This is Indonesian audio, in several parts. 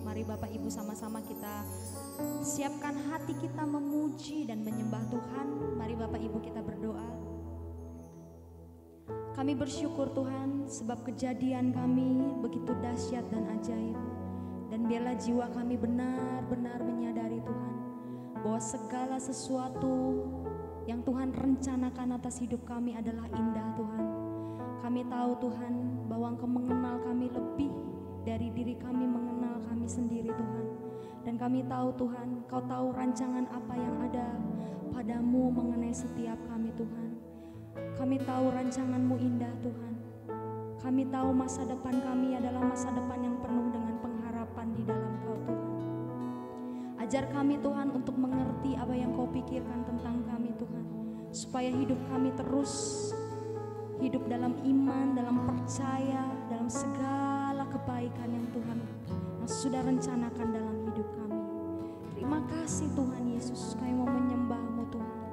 Mari Bapak Ibu sama-sama kita siapkan hati kita memuji dan menyembah Tuhan. Mari Bapak Ibu kita berdoa. Kami bersyukur Tuhan sebab kejadian kami begitu dahsyat dan ajaib. Dan biarlah jiwa kami benar-benar menyadari Tuhan bahwa segala sesuatu yang Tuhan rencanakan atas hidup kami adalah indah Tuhan. Kami tahu Tuhan bahwa Engkau mengenal kami lebih dari diri kami mengenal kami sendiri Tuhan. Dan kami tahu Tuhan, Kau tahu rancangan apa yang ada padamu mengenai setiap kami Tuhan. Kami tahu rancangan-Mu indah Tuhan. Kami tahu masa depan kami adalah masa depan yang penuh dengan pengharapan di dalam Kau Tuhan. Ajar kami Tuhan untuk mengerti apa yang Kau pikirkan tentang kami Tuhan. Supaya hidup kami terus hidup dalam iman, dalam percaya, dalam segala kebaikan yang Tuhan yang sudah rencanakan dalam hidup kami. Terima kasih Tuhan Yesus, kami mau menyembah-Mu Tuhan.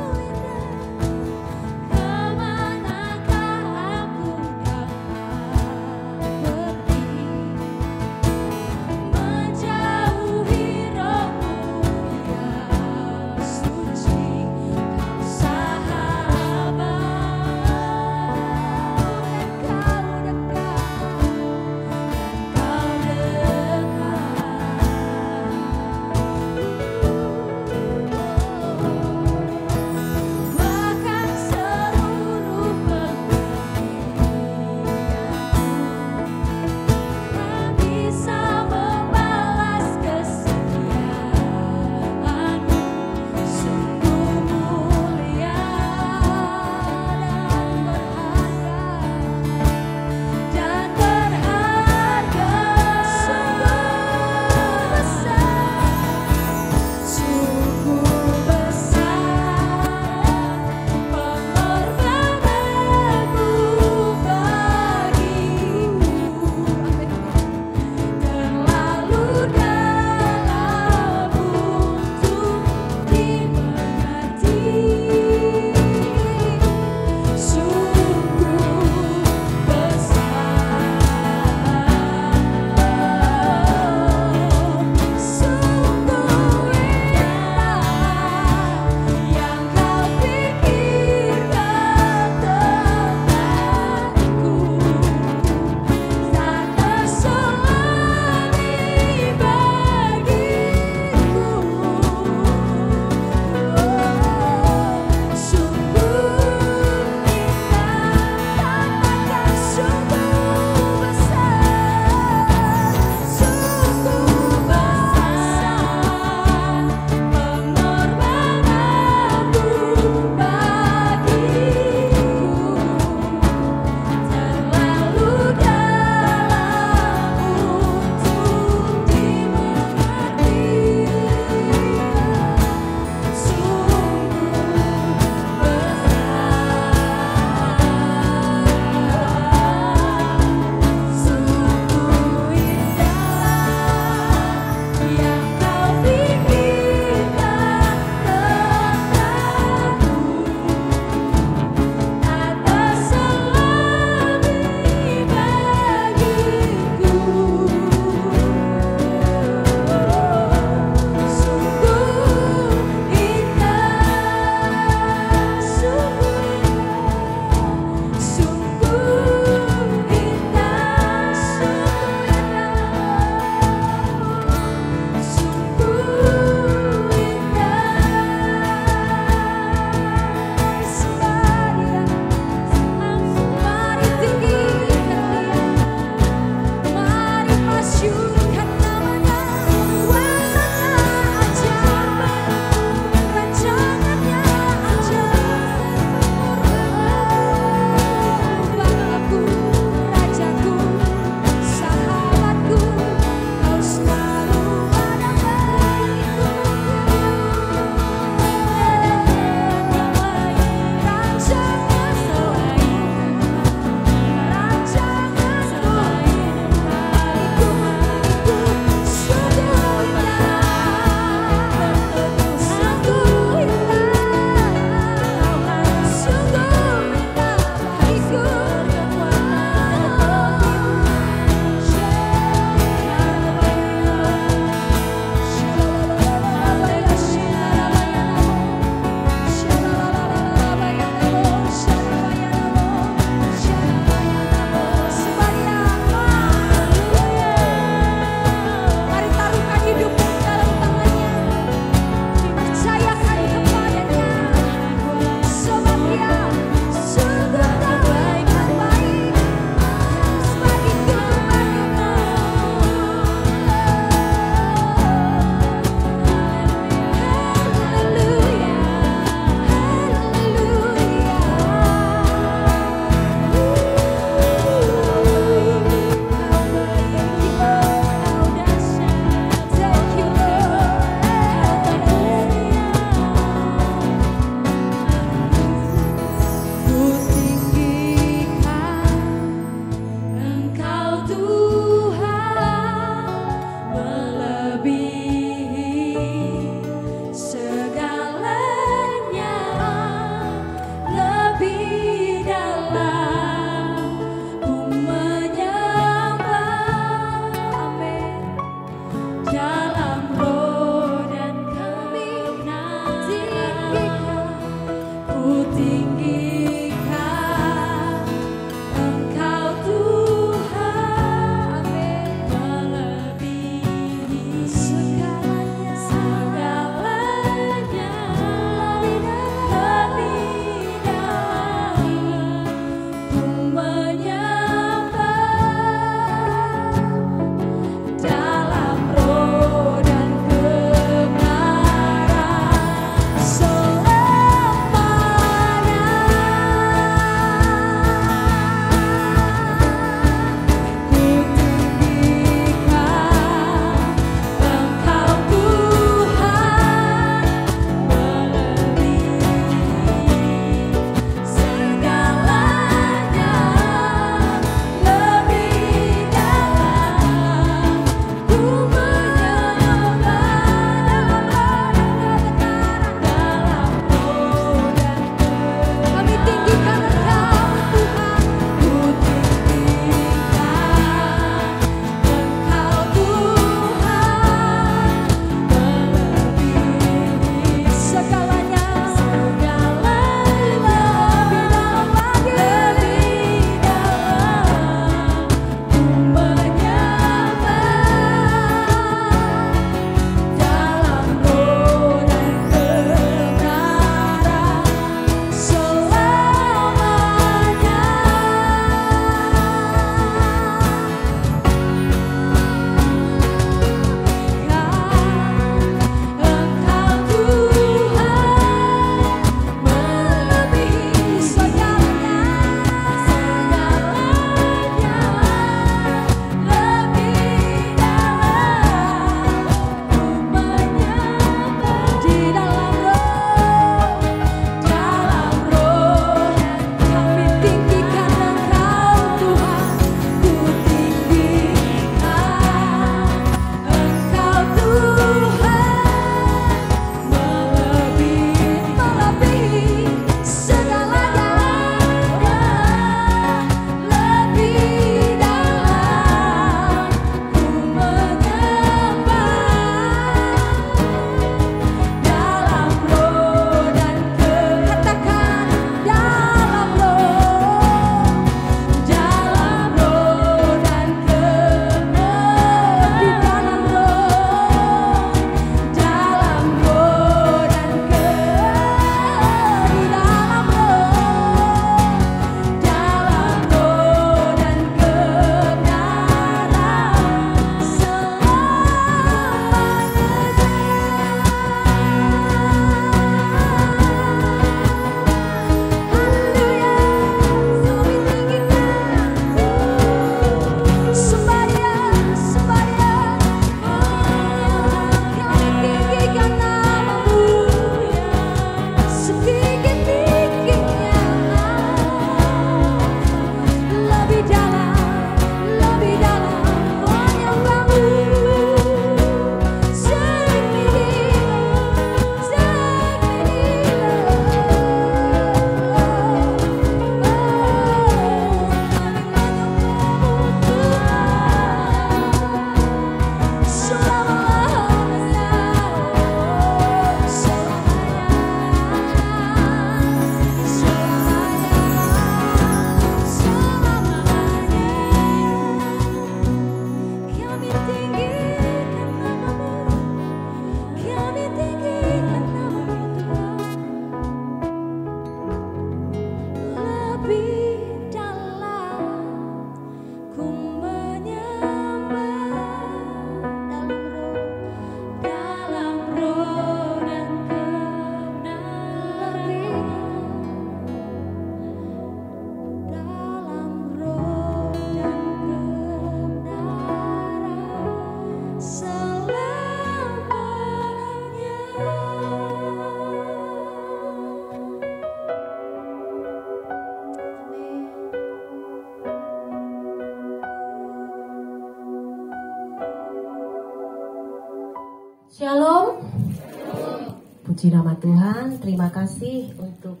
Puji nama Tuhan, terima kasih untuk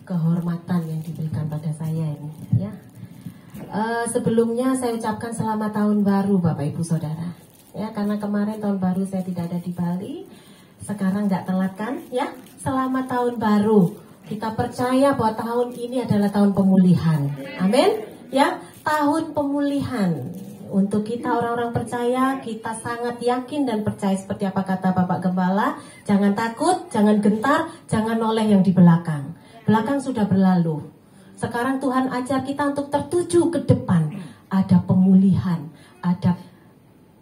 kehormatan yang diberikan pada saya ini. Ya, sebelumnya saya ucapkan selamat tahun baru Bapak Ibu Saudara. Ya, karena kemarin tahun baru saya tidak ada di Bali, sekarang nggak telat kan? Ya, selamat tahun baru. Kita percaya bahwa tahun ini adalah tahun pemulihan. Amin. Ya, tahun pemulihan. Untuk kita orang-orang percaya, kita sangat yakin dan percaya seperti apa kata Bapak Gembala. Jangan takut, jangan gentar, jangan noleh yang di belakang. Belakang sudah berlalu. Sekarang Tuhan ajar kita untuk tertuju ke depan. Ada pemulihan, ada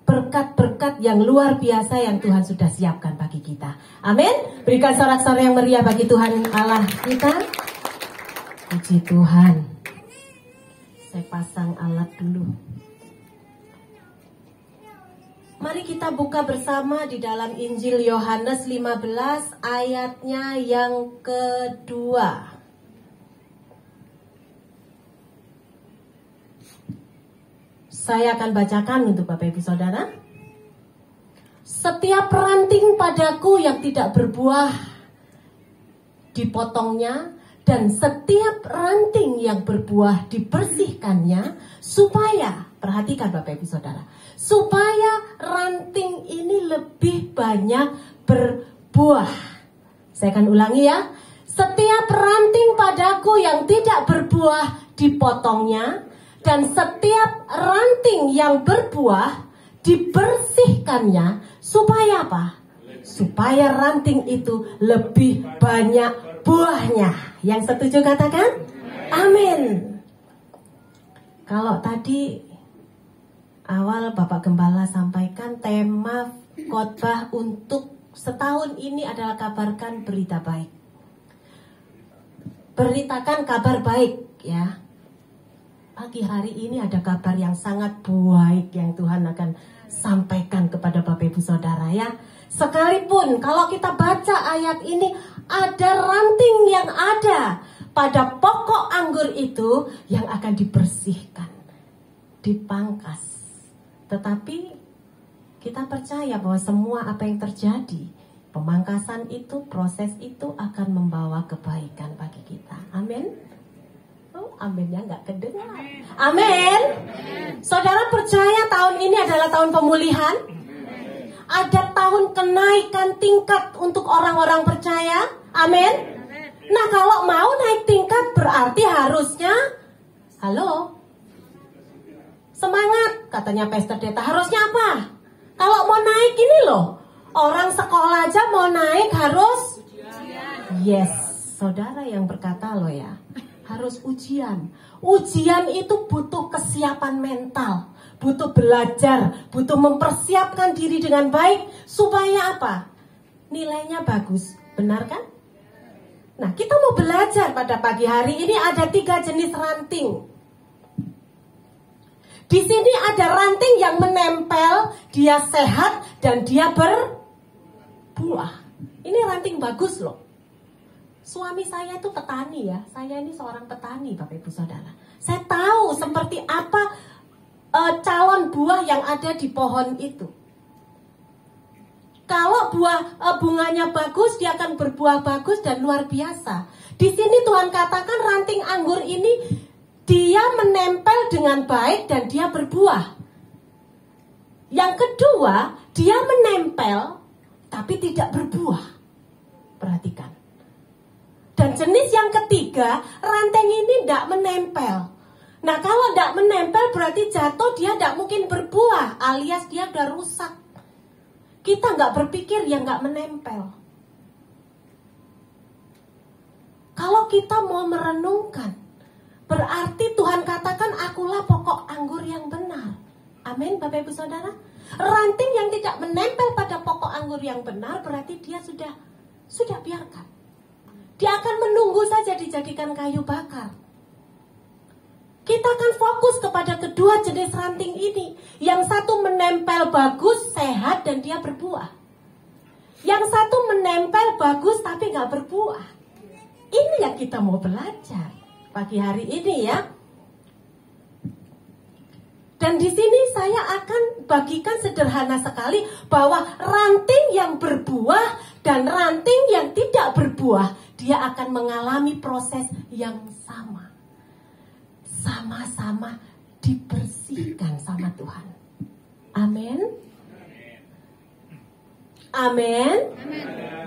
berkat-berkat yang luar biasa yang Tuhan sudah siapkan bagi kita. Amin. Berikan sorak-sorai yang meriah bagi Tuhan Allah kita. Puji Tuhan. Saya pasang alat dulu. Mari kita buka bersama di dalam Injil Yohanes 15 ayatnya yang kedua. Saya akan bacakan untuk Bapak Ibu Saudara. Setiap ranting padaku yang tidak berbuah dipotongnya, dan setiap ranting yang berbuah dibersihkannya, supaya, perhatikan Bapak Ibu Saudara, supaya ranting ini lebih banyak berbuah. Saya akan ulangi ya. Setiap ranting padaku yang tidak berbuah dipotongnya, dan setiap ranting yang berbuah dibersihkannya, supaya apa? Supaya ranting itu lebih banyak buahnya. Yang setuju katakan? Amin. Kalau tadi awal Bapak Gembala sampaikan tema khotbah untuk setahun ini adalah kabarkan berita baik. Beritakan kabar baik ya. Pagi hari ini ada kabar yang sangat baik yang Tuhan akan sampaikan kepada Bapak Ibu Saudara ya. Sekalipun kalau kita baca ayat ini, ada ranting yang ada pada pokok anggur itu yang akan dibersihkan, dipangkas. Tetapi kita percaya bahwa semua apa yang terjadi, pemangkasan itu, proses itu akan membawa kebaikan bagi kita. Amin. Oh, aminnya nggak kedengar. Amin. Saudara percaya tahun ini adalah tahun pemulihan? Ada tahun kenaikan tingkat untuk orang-orang percaya. Amin. Nah, kalau mau naik tingkat berarti harusnya, halo, semangat, katanya Pastor Deta. Harusnya apa? Kalau mau naik ini loh, orang sekolah aja mau naik harus yes, saudara yang berkata loh ya, harus ujian. Ujian itu butuh kesiapan mental, butuh belajar, butuh mempersiapkan diri dengan baik supaya apa? Nilainya bagus, benar kan? Nah, kita mau belajar pada pagi hari ini ada 3 jenis ranting. Di sini ada ranting yang menempel, dia sehat dan dia berbuah. Ini ranting bagus loh. Suami saya itu petani ya. Saya ini seorang petani Bapak Ibu Saudara. Saya tahu seperti apa calon buah yang ada di pohon itu. Kalau bunganya bagus, dia akan berbuah bagus dan luar biasa. Di sini Tuhan katakan ranting anggur ini dia menempel dengan baik dan dia berbuah. Yang kedua, dia menempel tapi tidak berbuah. Perhatikan. Dan jenis yang ketiga, ranting ini tidak menempel. Nah, kalau tidak menempel berarti jatuh, dia tidak mungkin berbuah, alias dia sudah rusak. Kita nggak berpikir yang nggak menempel. Kalau kita mau merenungkan, berarti Tuhan katakan akulah pokok anggur yang benar. Amin Bapak Ibu Saudara. Ranting yang tidak menempel pada pokok anggur yang benar berarti dia sudah biarkan. Dia akan menunggu saja dijadikan kayu bakar. Kita akan fokus kepada kedua jenis ranting ini. Yang satu menempel bagus, sehat, dan dia berbuah. Yang satu menempel bagus tapi gak berbuah. Ini yang kita mau belajar pagi hari ini ya. Dan di sini saya akan bagikan sederhana sekali bahwa ranting yang berbuah dan ranting yang tidak berbuah, dia akan mengalami proses yang sama. Sama-sama dibersihkan sama Tuhan. Amin. Amin.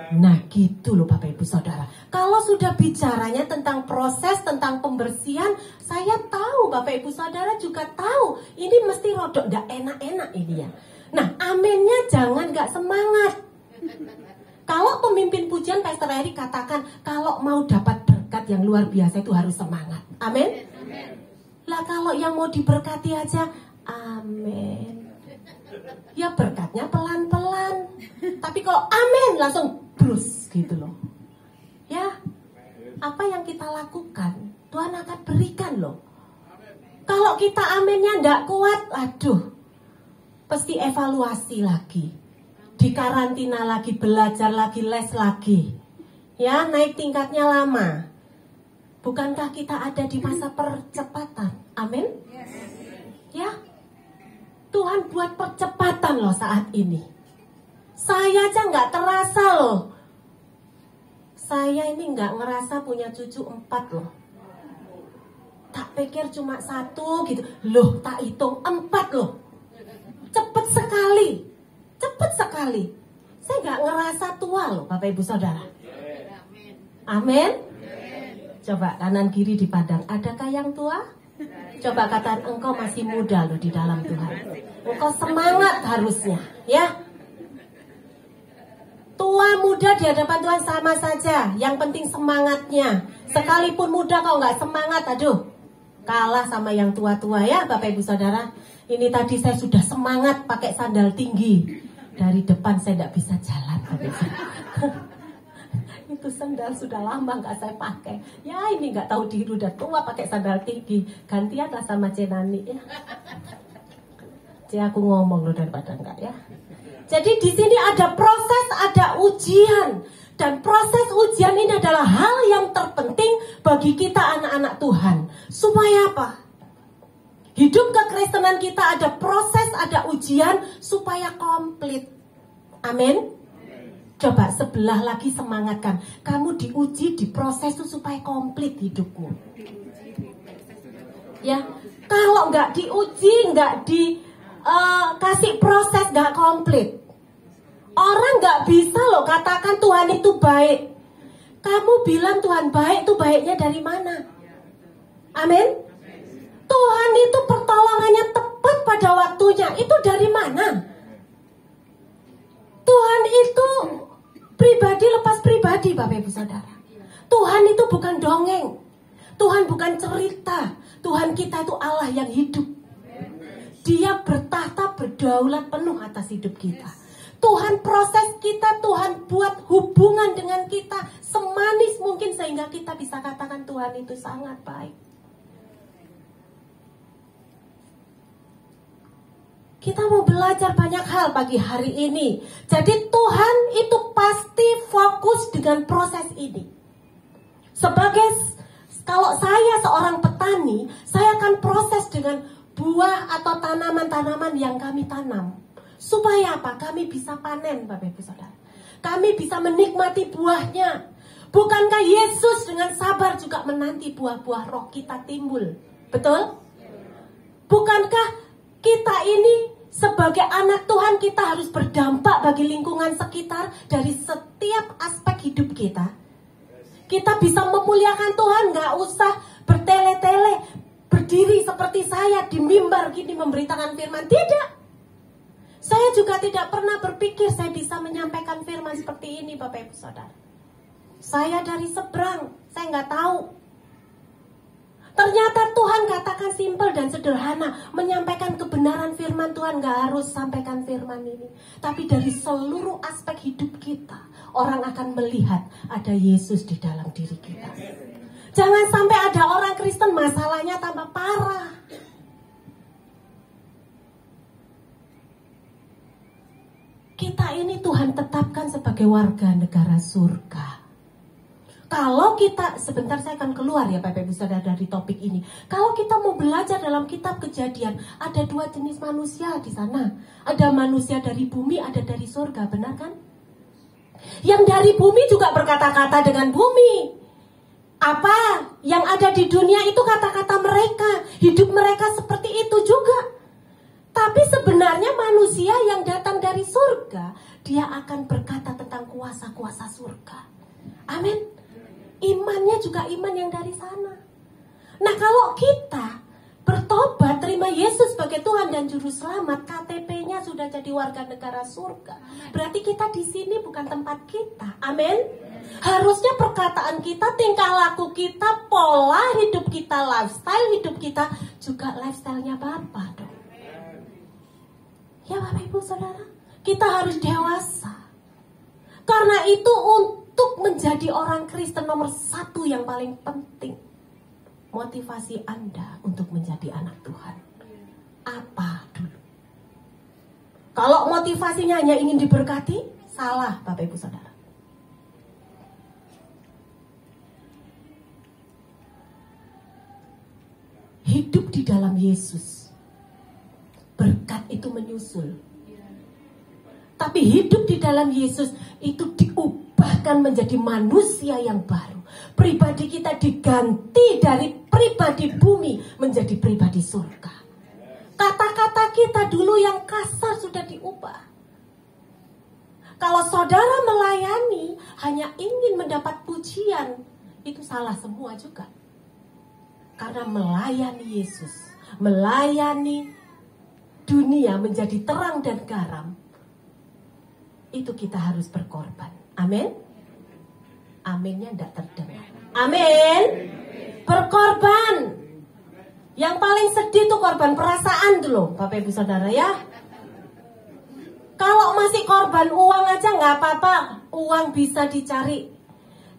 Nah gitu loh Bapak Ibu Saudara. Kalau sudah bicaranya tentang proses, tentang pembersihan, saya tahu Bapak Ibu Saudara juga tahu ini mesti rodok gak enak-enak ini ya. Nah aminnya jangan gak semangat. Kalau pemimpin pujian Pastor Eri katakan kalau mau dapat berkat yang luar biasa itu harus semangat. Amin. Lah kalau yang mau diberkati aja amin, ya berkatnya pelan-pelan. Tapi kalau amin langsung brus gitu loh. Ya, apa yang kita lakukan Tuhan akan berikan loh. Kalau kita aminnya ndak kuat, aduh, pasti evaluasi lagi, dikarantina lagi, belajar lagi, les lagi. Ya, naik tingkatnya lama. Bukankah kita ada di masa percepatan? Amin. Ya, Tuhan buat percepatan loh saat ini. Saya aja nggak terasa loh. Saya ini nggak ngerasa punya cucu 4 loh. Tak pikir cuma 1 gitu. Loh, tak hitung 4 loh. Cepet sekali. Cepet sekali. Saya nggak ngerasa tua loh Bapak Ibu Saudara. Amin. Coba kanan kiri dipandang. Adakah yang tua? Coba katakan engkau masih muda loh di dalam Tuhan. Engkau semangat harusnya, ya. Tua muda di hadapan Tuhan sama saja. Yang penting semangatnya. Sekalipun muda kau nggak semangat, aduh, kalah sama yang tua-tua ya Bapak Ibu Saudara. Ini tadi saya sudah semangat pakai sandal tinggi. Dari depan saya nggak bisa jalan Bapak Ibu. Itu sandal sudah lama nggak saya pakai. Ya ini nggak tahu diri udah tua pakai sandal tinggi. Gantianlah sama Cenani ya. Aku ngomong loh daripada enggak ya. Jadi di sini ada proses, ada ujian. Dan proses ujian ini adalah hal yang terpenting bagi kita anak-anak Tuhan. Supaya apa? Hidup kekristenan kita ada proses, ada ujian supaya komplit. Amin. Coba sebelah lagi semangatkan. Kamu diuji, diproses itu supaya komplit hidupmu. Ya, kalau nggak diuji, nggak dikasih proses, nggak komplit. Orang nggak bisa loh katakan Tuhan itu baik. Kamu bilang Tuhan baik, itu baiknya dari mana? Amin. Tuhan itu pertolongannya tepat pada waktunya. Itu dari mana? Tuhan itu pribadi lepas pribadi Bapak Ibu Saudara. Tuhan itu bukan dongeng. Tuhan bukan cerita. Tuhan kita itu Allah yang hidup. Dia bertahta berdaulat penuh atas hidup kita. Tuhan proses kita, Tuhan buat hubungan dengan kita semanis mungkin sehingga kita bisa katakan Tuhan itu sangat baik. Kita mau belajar banyak hal pagi hari ini. Jadi Tuhan itu pasti fokus dengan proses ini. Kalau saya seorang petani, saya akan proses dengan buah atau tanaman-tanaman yang kami tanam. Supaya apa? Kami bisa panen Bapak Ibu Saudara. Kami bisa menikmati buahnya. Bukankah Yesus dengan sabar juga menanti buah-buah roh kita timbul? Betul? Bukankah kita ini sebagai anak Tuhan kita harus berdampak bagi lingkungan sekitar dari setiap aspek hidup kita? Kita bisa memuliakan Tuhan, gak usah bertele-tele, berdiri seperti saya di mimbar gini memberitakan firman. Tidak. Saya juga tidak pernah berpikir saya bisa menyampaikan firman seperti ini Bapak Ibu Saudara. Saya dari seberang, saya nggak tahu. Ternyata Tuhan katakan simpel dan sederhana. Menyampaikan kebenaran firman Tuhan nggak harus sampaikan firman ini. Tapi dari seluruh aspek hidup kita, orang akan melihat ada Yesus di dalam diri kita. Jangan sampai ada orang Kristen masalahnya tambah parah. Kita ini Tuhan tetapkan sebagai warga negara surga. Kalau kita, sebentar saya akan keluar ya Bapak Ibu Saudara dari topik ini. Kalau kita mau belajar dalam kitab Kejadian, ada dua jenis manusia di sana. Ada manusia dari bumi, ada dari surga, benar kan? Yang dari bumi juga berkata-kata dengan bumi. Apa yang ada di dunia itu kata-kata mereka. Hidup mereka seperti itu juga. Tapi sebenarnya manusia yang datang dari surga, dia akan berkata tentang kuasa-kuasa surga. Amin. Imannya juga iman yang dari sana. Nah, kalau kita bertobat, terima Yesus sebagai Tuhan dan Juru Selamat, KTP-nya sudah jadi warga negara surga. Berarti kita di sini bukan tempat kita. Amin. Harusnya perkataan kita, tingkah laku kita, pola hidup kita, lifestyle hidup kita juga lifestyle-nya Bapa dong. Ya Bapak Ibu Saudara, kita harus dewasa. Karena itu untuk menjadi orang Kristen nomor satu yang paling penting, motivasi Anda untuk menjadi anak Tuhan apa dulu? Kalau motivasinya hanya ingin diberkati, salah Bapak Ibu Saudara. Hidup di dalam Yesus, berkat itu menyusul. Tapi hidup di dalam Yesus itu diubahkan menjadi manusia yang baru. Pribadi kita diganti dari pribadi bumi menjadi pribadi surga. Kata-kata kita dulu yang kasar sudah diubah. Kalau saudara melayani hanya ingin mendapat pujian, itu salah semua juga. Karena melayani Yesus, melayani dunia menjadi terang dan garam, itu kita harus berkorban. Amin. Aminnya tidak terdengar. Amin. Berkorban. Yang paling sedih itu korban perasaan dulu, Bapak Ibu Saudara ya. Kalau masih korban uang aja nggak apa-apa, uang bisa dicari.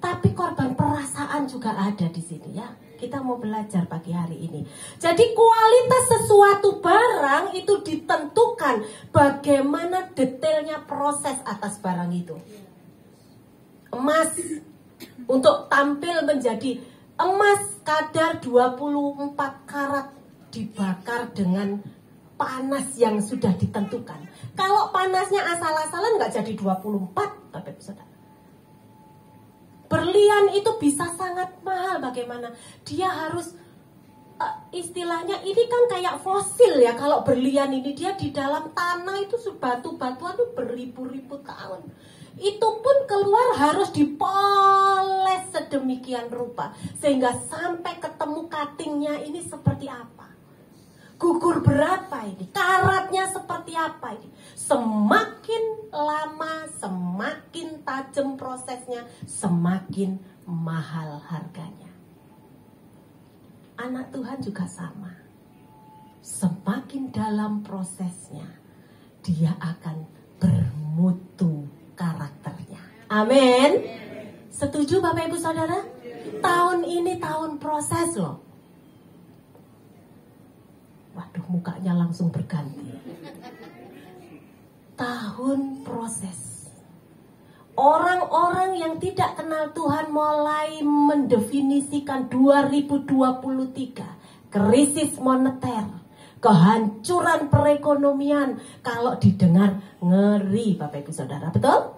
Tapi korban perasaan juga ada di sini ya. Kita mau belajar pagi hari ini. Jadi kualitas sesuatu barang itu ditentukan bagaimana detailnya proses atas barang itu. Emas untuk tampil menjadi emas kadar 24 karat dibakar dengan panas yang sudah ditentukan. Kalau panasnya asal-asalan nggak jadi 24, Bapak Ibu Saudara. Berlian itu bisa sangat mahal. Bagaimana? Dia harus istilahnya ini kan kayak fosil ya. Kalau berlian ini dia di dalam tanah itu batu-batuan itu beribu-ribu tahun. Itu pun keluar harus dipoles sedemikian rupa sehingga sampai ketemu cuttingnya ini seperti apa. Gugur berapa ini? Karatnya seperti apa ini? Semakin lama, semakin tajam prosesnya, semakin mahal harganya. Anak Tuhan juga sama. Semakin dalam prosesnya, dia akan bermutu karakternya. Amin. Setuju Bapak Ibu Saudara? Tahun ini tahun proses loh. Waduh, mukanya langsung berganti. Tahun proses. Orang-orang yang tidak kenal Tuhan mulai mendefinisikan 2023 krisis moneter, kehancuran perekonomian. Kalau didengar ngeri Bapak Ibu Saudara, betul?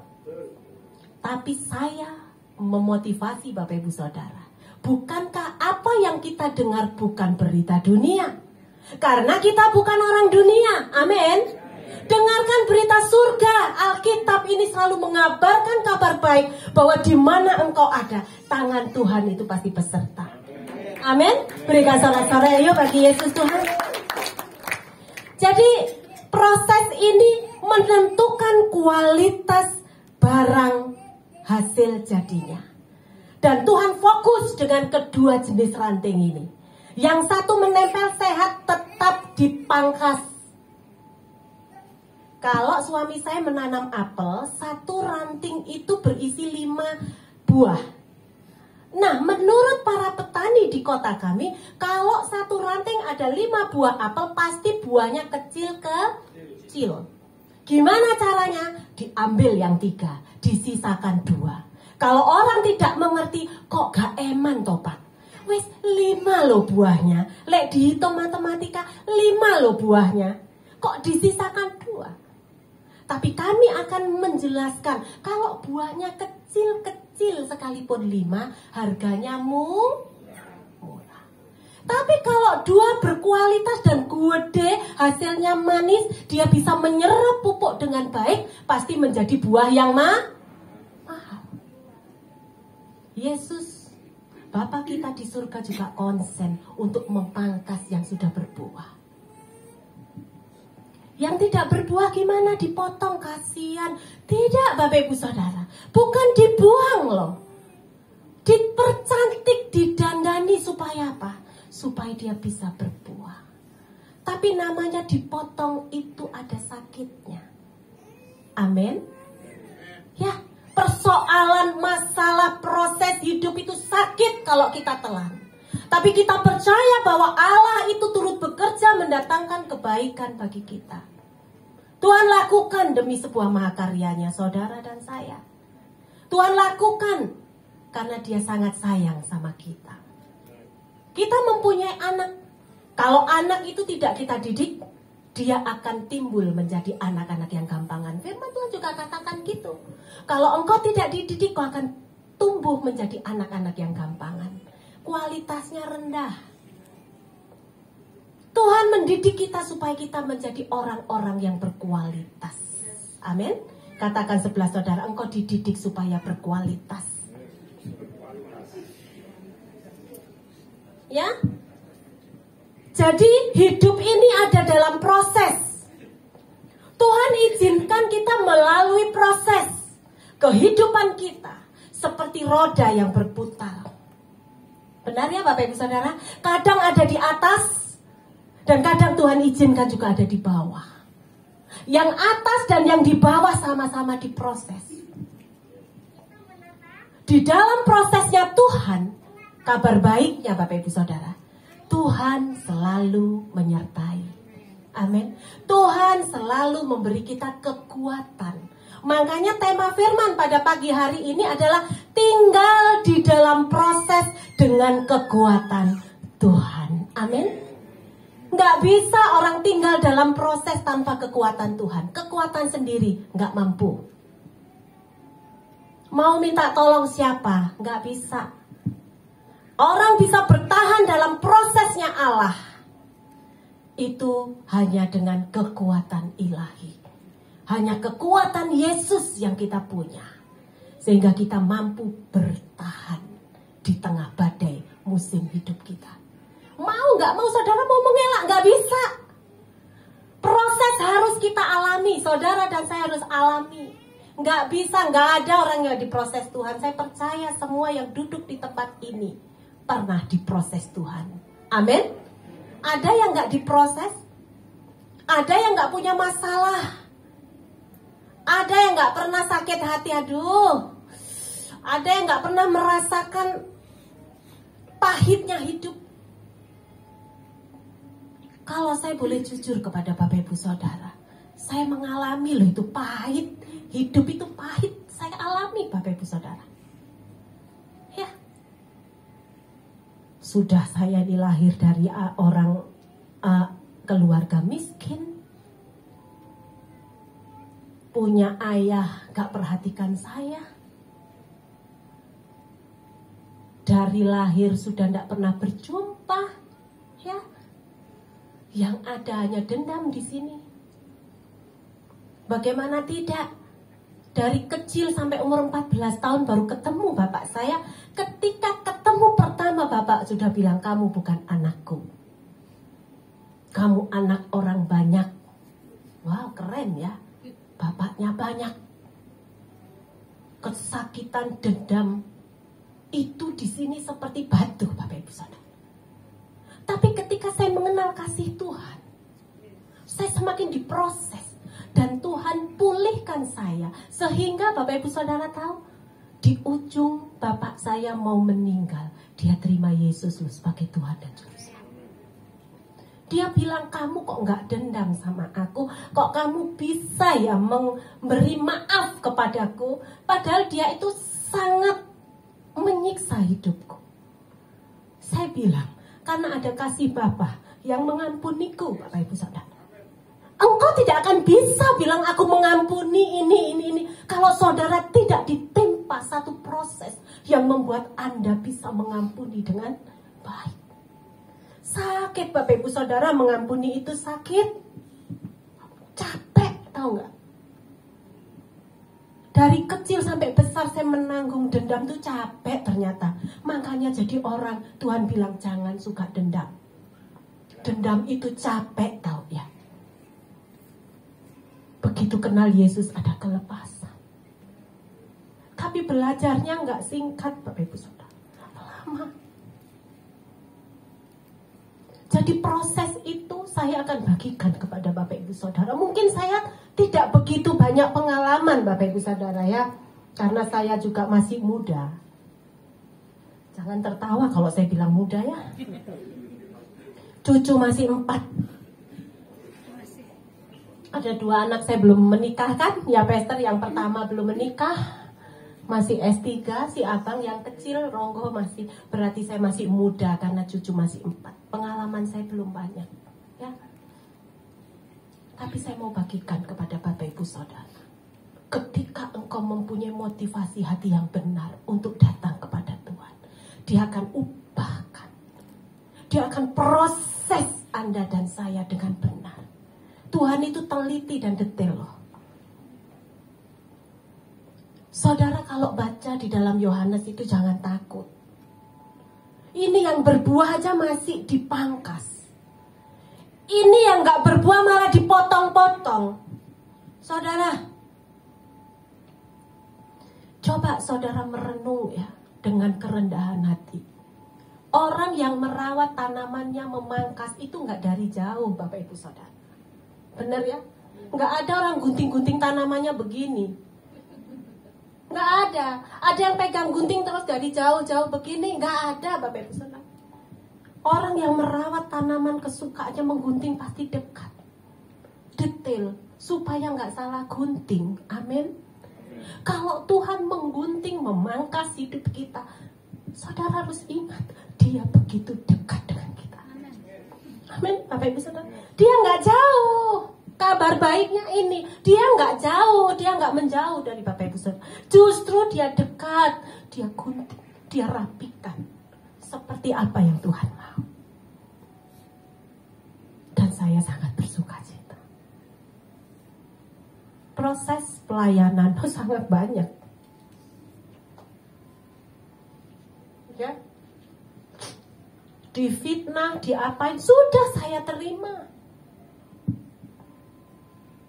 Tapi saya memotivasi Bapak Ibu Saudara, bukankah apa yang kita dengar bukan berita dunia? Karena kita bukan orang dunia, amin. Dengarkan berita surga. Alkitab ini selalu mengabarkan kabar baik bahwa di mana engkau ada, tangan Tuhan itu pasti beserta. Amin. Berikan sorak-sorai ayo bagi Yesus Tuhan. Jadi proses ini menentukan kualitas barang hasil jadinya. Dan Tuhan fokus dengan kedua jenis ranting ini. Yang satu menempel sehat tetap dipangkas. Kalau suami saya menanam apel, satu ranting itu berisi 5 buah. Nah, menurut para petani di kota kami, kalau satu ranting ada 5 buah apel, pasti buahnya kecil-kecil. Gimana caranya? Diambil yang 3, disisakan 2. Kalau orang tidak mengerti ngerti kok gak eman toh Pak. Wes 5 loh buahnya. Lek dihitung matematika 5 loh buahnya. Kok disisakan 2? Tapi kami akan menjelaskan kalau buahnya kecil-kecil sekalipun 5 harganya murah. Tapi kalau 2 berkualitas dan gede, hasilnya manis, dia bisa menyerap pupuk dengan baik, pasti menjadi buah yang mahal. Yesus, Bapa kita di surga juga konsen untuk memangkas yang sudah berbuah. Yang tidak berbuah gimana? Dipotong, kasihan. Tidak Bapak Ibu Saudara, bukan dibuang loh. Dipercantik, didandani supaya apa? Supaya dia bisa berbuah. Tapi namanya dipotong itu ada sakitnya. Amin. Ya, persoalan, masalah, proses hidup itu sakit kalau kita telan. Tapi kita percaya bahwa Allah itu turut bekerja mendatangkan kebaikan bagi kita. Tuhan lakukan demi sebuah mahakaryanya, saudara dan saya. Tuhan lakukan karena dia sangat sayang sama kita. Kita mempunyai anak. Kalau anak itu tidak kita didik, dia akan timbul menjadi anak-anak yang gampangan. Firman Tuhan juga katakan gitu. Kalau engkau tidak dididik, kau akan tumbuh menjadi anak-anak yang gampangan. Kualitasnya rendah. Tuhan mendidik kita supaya kita menjadi orang-orang yang berkualitas. Amin. Katakan sebelah saudara, engkau dididik supaya berkualitas. Ya. Jadi hidup ini ada dalam proses. Tuhan izinkan kita melalui proses. Kehidupan kita seperti roda yang berputar. Benar ya Bapak Ibu Saudara? Kadang ada di atas dan kadang Tuhan izinkan juga ada di bawah. Yang atas dan yang di bawah sama-sama diproses. Di dalam prosesnya Tuhan, kabar baiknya Bapak Ibu Saudara, Tuhan selalu menyertai. Amin. Tuhan selalu memberi kita kekuatan. Makanya tema firman pada pagi hari ini adalah tinggal di dalam proses dengan kekuatan Tuhan. Amin. Nggak bisa orang tinggal dalam proses tanpa kekuatan Tuhan. Kekuatan sendiri nggak mampu. Mau minta tolong siapa? Nggak bisa. Orang bisa bertahan dalam prosesnya Allah. Itu hanya dengan kekuatan ilahi. Hanya kekuatan Yesus yang kita punya. Sehingga kita mampu bertahan di tengah badai musim hidup kita. Mau gak mau saudara mau mengelak, gak bisa. Proses harus kita alami, saudara dan saya harus alami. Gak bisa, gak ada orang yang diproses Tuhan. Saya percaya semua yang duduk di tempat ini pernah diproses Tuhan. Amin. Ada yang gak diproses. Ada yang gak punya masalah. Ada yang gak pernah sakit hati. Aduh. Ada yang gak pernah merasakan pahitnya hidup. Kalau saya boleh jujur kepada Bapak Ibu Saudara, saya mengalami loh itu pahit. Hidup itu pahit. Saya alami Bapak Ibu Saudara. Ya. Sudah saya dilahir dari orang keluarga miskin. Punya ayah gak perhatikan saya. Dari lahir sudah gak pernah berjumpa. Ya. Yang ada hanya dendam di sini. Bagaimana tidak? Dari kecil sampai umur 14 tahun baru ketemu bapak saya. Ketika ketemu pertama bapak sudah bilang, kamu bukan anakku. Kamu anak orang banyak. Wow, keren ya. Bapaknya banyak. Kesakitan, dendam itu di sini seperti batu Bapak Ibu Saudara. Tapi ketika saya mengenal kasih Tuhan, saya semakin diproses. Dan Tuhan pulihkan saya. Sehingga Bapak Ibu Saudara tahu, di ujung bapak saya mau meninggal, dia terima Yesus sebagai Tuhan dan Juru Selamat. Dia bilang, kamu kok gak dendam sama aku? Kok kamu bisa ya memberi maaf kepadaku? Padahal dia itu sangat menyiksa hidupku. Saya bilang, karena ada kasih Bapa yang mengampuniku, Bapak Ibu Saudara. Engkau tidak akan bisa bilang aku mengampuni ini. Kalau saudara tidak ditimpa satu proses yang membuat Anda bisa mengampuni dengan baik. Sakit Bapak Ibu Saudara, mengampuni itu sakit. Capek, tahu nggak? Dari kecil sampai besar saya menanggung dendam tuh capek ternyata. Makanya jadi orang, Tuhan bilang jangan suka dendam. Dendam itu capek, tahu ya. Begitu kenal Yesus ada kelepasan. Tapi belajarnya nggak singkat Bapak Ibu Saudara, lama. Jadi proses itu saya akan bagikan kepada Bapak Ibu Saudara. Mungkin saya tidak begitu banyak pengalaman Bapak Ibu Saudara ya, karena saya juga masih muda. Jangan tertawa kalau saya bilang muda ya. Cucu masih 4. Ada 2 anak saya belum menikah kan, ya Pastor yang pertama belum menikah, masih S3, si abang yang kecil Ronggo masih, berarti saya masih muda karena cucu masih 4. Pengalaman saya belum banyak, ya. Tapi saya mau bagikan kepada Bapak Ibu Saudara, ketika engkau mempunyai motivasi hati yang benar untuk datang kepada Tuhan, Dia akan ubahkan, Dia akan proses Anda dan saya dengan benar. Tuhan itu teliti dan detail loh. Saudara kalau baca di dalam Yohanes itu jangan takut. Ini yang berbuah aja masih dipangkas. Ini yang gak berbuah malah dipotong-potong. Saudara, coba saudara merenung ya dengan kerendahan hati. Orang yang merawat tanamannya memangkas itu gak dari jauh Bapak Ibu Saudara. Benar ya? Nggak ada orang gunting-gunting tanamannya begini. Nggak ada. Ada yang pegang gunting terus dari jauh-jauh begini. Nggak ada Bapak Ibu Saudara. Orang yang merawat tanaman kesukaannya menggunting pasti dekat. Detail. Supaya nggak salah gunting. Amin. Kalau Tuhan menggunting, memangkas hidup kita, saudara harus ingat, Dia begitu dekat dengan kita. Amin, Bapak Ibu Saudara. Dia nggak jauh. Kabar baiknya ini, Dia nggak jauh, Dia nggak menjauh dari Bapak Ibu Saudara. Justru Dia dekat, Dia gunting, Dia rapikan seperti apa yang Tuhan mau. Dan saya sangat bersuka cita. Proses pelayanan itu sangat banyak. Ya. Difitnah, diapain, sudah saya terima.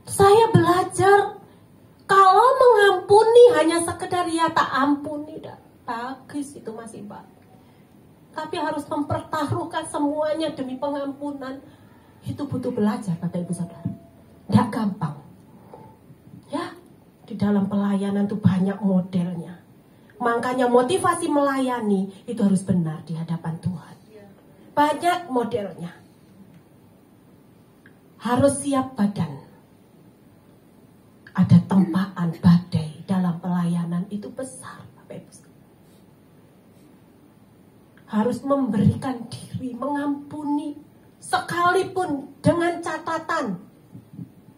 Saya belajar kalau mengampuni hanya sekedar ya tak ampuni, dah bagus, itu masih bagus. Tapi harus mempertaruhkan semuanya demi pengampunan, itu butuh belajar Bapak Ibu Saudara. Tidak gampang. Ya, di dalam pelayanan tuh banyak modelnya. Makanya motivasi melayani itu harus benar di hadapan Tuhan. Banyak modelnya. Harus siap badan. Ada tempaan badai dalam pelayanan itu besar, Bapak Ibu. Harus memberikan diri, mengampuni, sekalipun dengan catatan.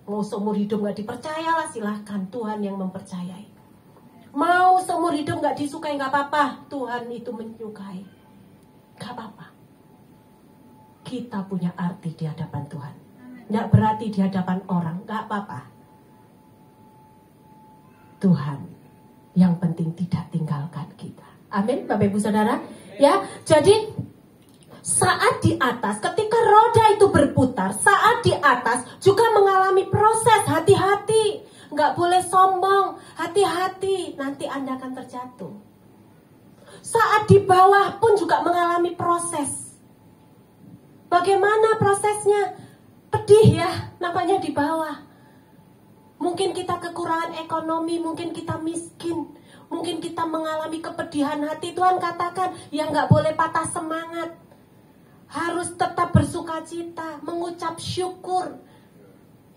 Mau seumur hidup gak dipercaya lah, silahkan, Tuhan yang mempercayai. Mau seumur hidup gak disukai gak apa-apa, Tuhan itu menyukai. Gak apa-apa. Kita punya arti di hadapan Tuhan. Gak berarti di hadapan orang, gak apa-apa. Tuhan yang penting tidak tinggalkan kita. Amin, Bapak Ibu Saudara. Ya, jadi saat di atas, ketika roda itu berputar, saat di atas juga mengalami proses, hati-hati. Nggak boleh sombong, hati-hati, nanti Anda akan terjatuh. Saat di bawah pun juga mengalami proses. Bagaimana prosesnya? Pedih ya, namanya di bawah. Mungkin kita kekurangan ekonomi, mungkin kita miskin, mungkin kita mengalami kepedihan hati. Tuhan katakan, ya nggak boleh patah semangat. Harus tetap bersukacita, mengucap syukur.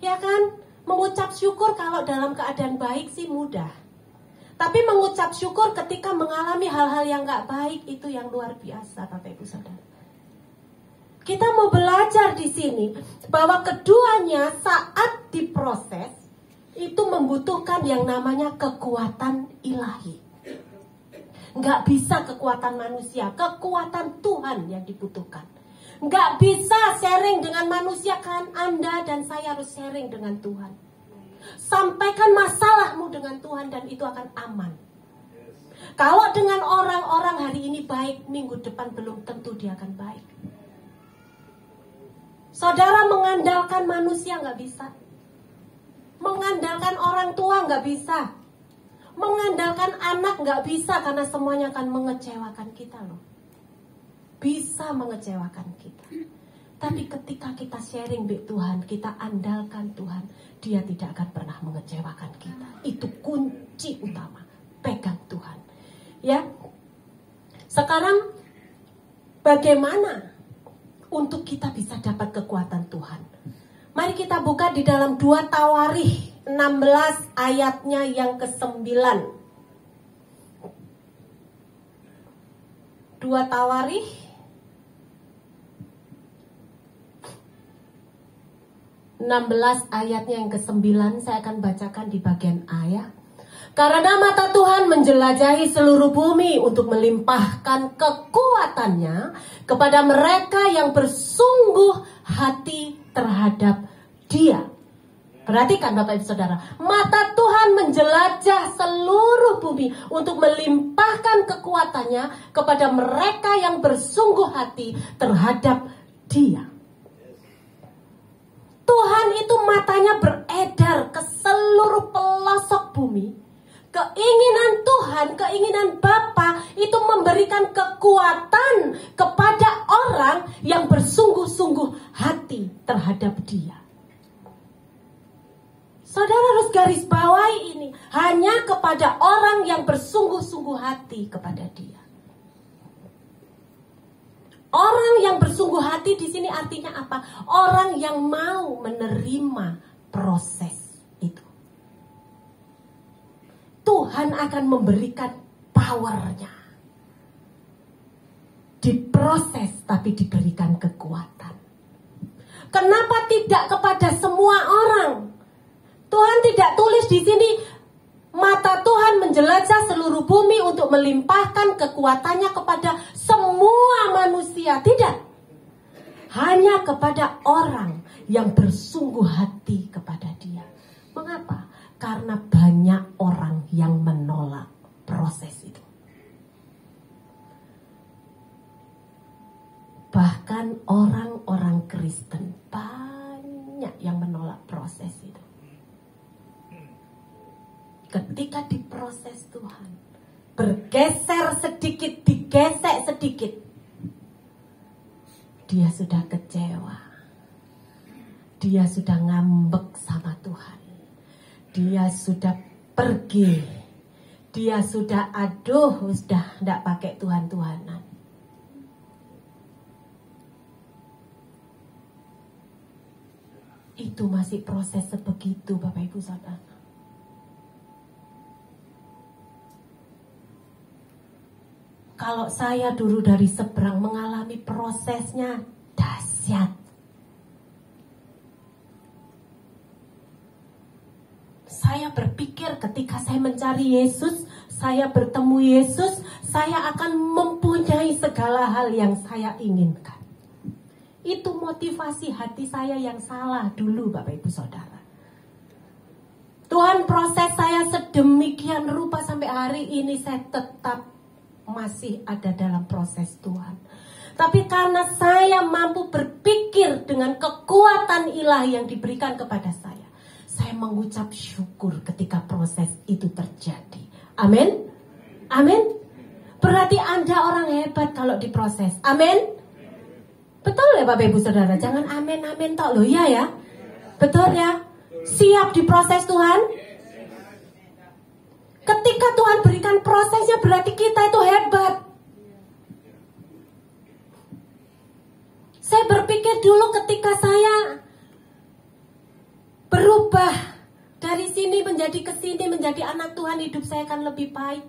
Ya kan? Mengucap syukur kalau dalam keadaan baik sih mudah. Tapi mengucap syukur ketika mengalami hal-hal yang gak baik itu yang luar biasa, Bapak Ibu Saudara. Kita mau belajar di sini bahwa keduanya saat diproses itu membutuhkan yang namanya kekuatan ilahi. Gak bisa kekuatan manusia, kekuatan Tuhan yang dibutuhkan. Gak bisa sharing dengan manusia, kan Anda dan saya harus sharing dengan Tuhan. Sampaikan masalahmu dengan Tuhan dan itu akan aman. Kalau dengan orang-orang hari ini baik, minggu depan belum tentu dia akan baik. Saudara mengandalkan manusia nggak bisa. Mengandalkan orang tua nggak bisa. Mengandalkan anak nggak bisa karena semuanya akan mengecewakan kita loh. Bisa mengecewakan kita. Tapi ketika kita sharing dengan Tuhan, kita andalkan Tuhan, Dia tidak akan pernah mengecewakan kita. Itu kunci utama. Pegang Tuhan. Ya. Sekarang bagaimana untuk kita bisa dapat kekuatan Tuhan? Mari kita buka di dalam 2 Tawarikh 16 ayatnya yang ke-9. 2 Tawarikh 16 ayatnya yang ke-9, saya akan bacakan di bagian A ya. Karena mata Tuhan menjelajahi seluruh bumi untuk melimpahkan kekuatannya kepada mereka yang bersungguh hati terhadap Dia. Perhatikan Bapak Ibu Saudara, mata Tuhan menjelajah seluruh bumi untuk melimpahkan kekuatannya kepada mereka yang bersungguh hati terhadap Dia. Tuhan itu matanya beredar ke seluruh pelosok bumi. Keinginan Tuhan, keinginan Bapa itu memberikan kekuatan kepada orang yang bersungguh-sungguh hati terhadap Dia. Saudara harus garis bawahi ini, hanya kepada orang yang bersungguh-sungguh hati kepada Dia. Orang yang bersungguh hati di sini artinya apa? Orang yang mau menerima proses itu. Tuhan akan memberikan powernya. Diproses tapi diberikan kekuatan. Kenapa tidak kepada semua orang? Tuhan tidak tulis di sini mata Tuhan menjelajah seluruh bumi untuk melimpahkan kekuatannya kepada semua manusia. Tidak. Hanya kepada orang yang bersungguh hati kepada Dia. Mengapa? Karena banyak orang yang menolak proses itu. Bahkan orang-orang Kristen banyak yang menolak proses itu. Ketika diproses Tuhan, bergeser sedikit, digesek sedikit, dia sudah kecewa. Dia sudah ngambek sama Tuhan. Dia sudah pergi. Dia sudah sudah tidak pakai Tuhan-Tuhanan. Itu masih proses sebegitu Bapak Ibu Saudara. Kalau saya dulu dari seberang mengalami prosesnya dahsyat. Saya berpikir ketika saya mencari Yesus, saya bertemu Yesus, saya akan mempunyai segala hal yang saya inginkan. Itu motivasi hati saya yang salah dulu Bapak Ibu Saudara. Tuhan proses saya sedemikian rupa sampai hari ini saya tetap masih ada dalam proses Tuhan. Tapi karena saya mampu berpikir dengan kekuatan ilahi yang diberikan kepada saya mengucap syukur ketika proses itu terjadi. Amin. Amin. Berarti Anda orang hebat kalau diproses. Amin. Betul ya Bapak Ibu Saudara? Jangan amin tok loh ya. Betul ya? Siap diproses Tuhan? Ketika Tuhan berikan prosesnya berarti kita itu hebat. Saya berpikir dulu ketika saya berubah Dari sini menjadi ke sini, menjadi anak Tuhan, hidup saya akan lebih baik.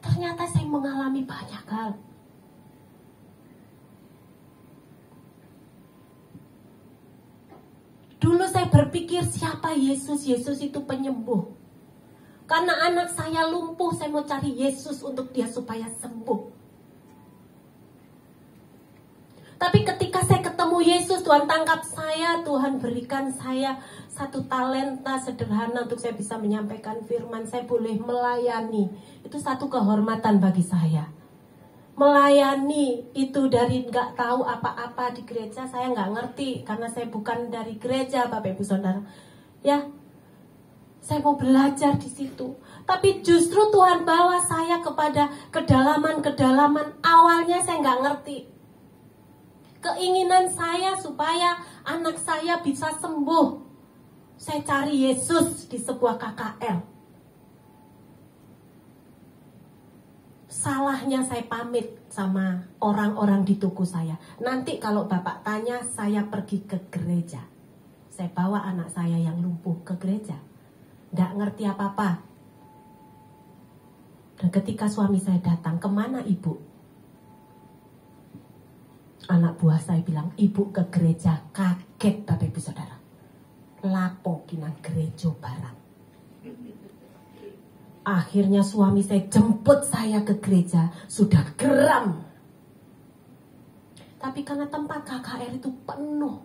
Ternyata saya mengalami banyak hal. Dulu saya berpikir siapa Yesus? Yesus itu penyembuh. Karena anak saya lumpuh, saya mau cari Yesus untuk dia supaya sembuh. Tapi ketika saya ketemu Yesus, Tuhan tangkap saya, Tuhan berikan saya satu talenta sederhana untuk saya bisa menyampaikan firman. Saya boleh melayani. Itu satu kehormatan bagi saya. Melayani itu dari nggak tahu apa-apa di gereja, saya nggak ngerti karena saya bukan dari gereja, Bapak Ibu Saudara. Ya, saya mau belajar di situ. Tapi justru Tuhan bawa saya kepada kedalaman-kedalaman. Awalnya saya nggak ngerti. Keinginan saya supaya anak saya bisa sembuh. Saya cari Yesus di sebuah KKL. Salahnya saya pamit sama orang-orang di toko saya. Nanti kalau Bapak tanya, saya pergi ke gereja. Saya bawa anak saya yang lumpuh ke gereja. Nggak ngerti apa-apa. Dan ketika suami saya datang, kemana ibu? Anak buah saya bilang, ibu ke gereja. Kaget Bapak Ibu Saudara. Lapo kinang gereja barang. Akhirnya suami saya jemput saya ke gereja. Sudah geram. Tapi karena tempat KKR itu penuh.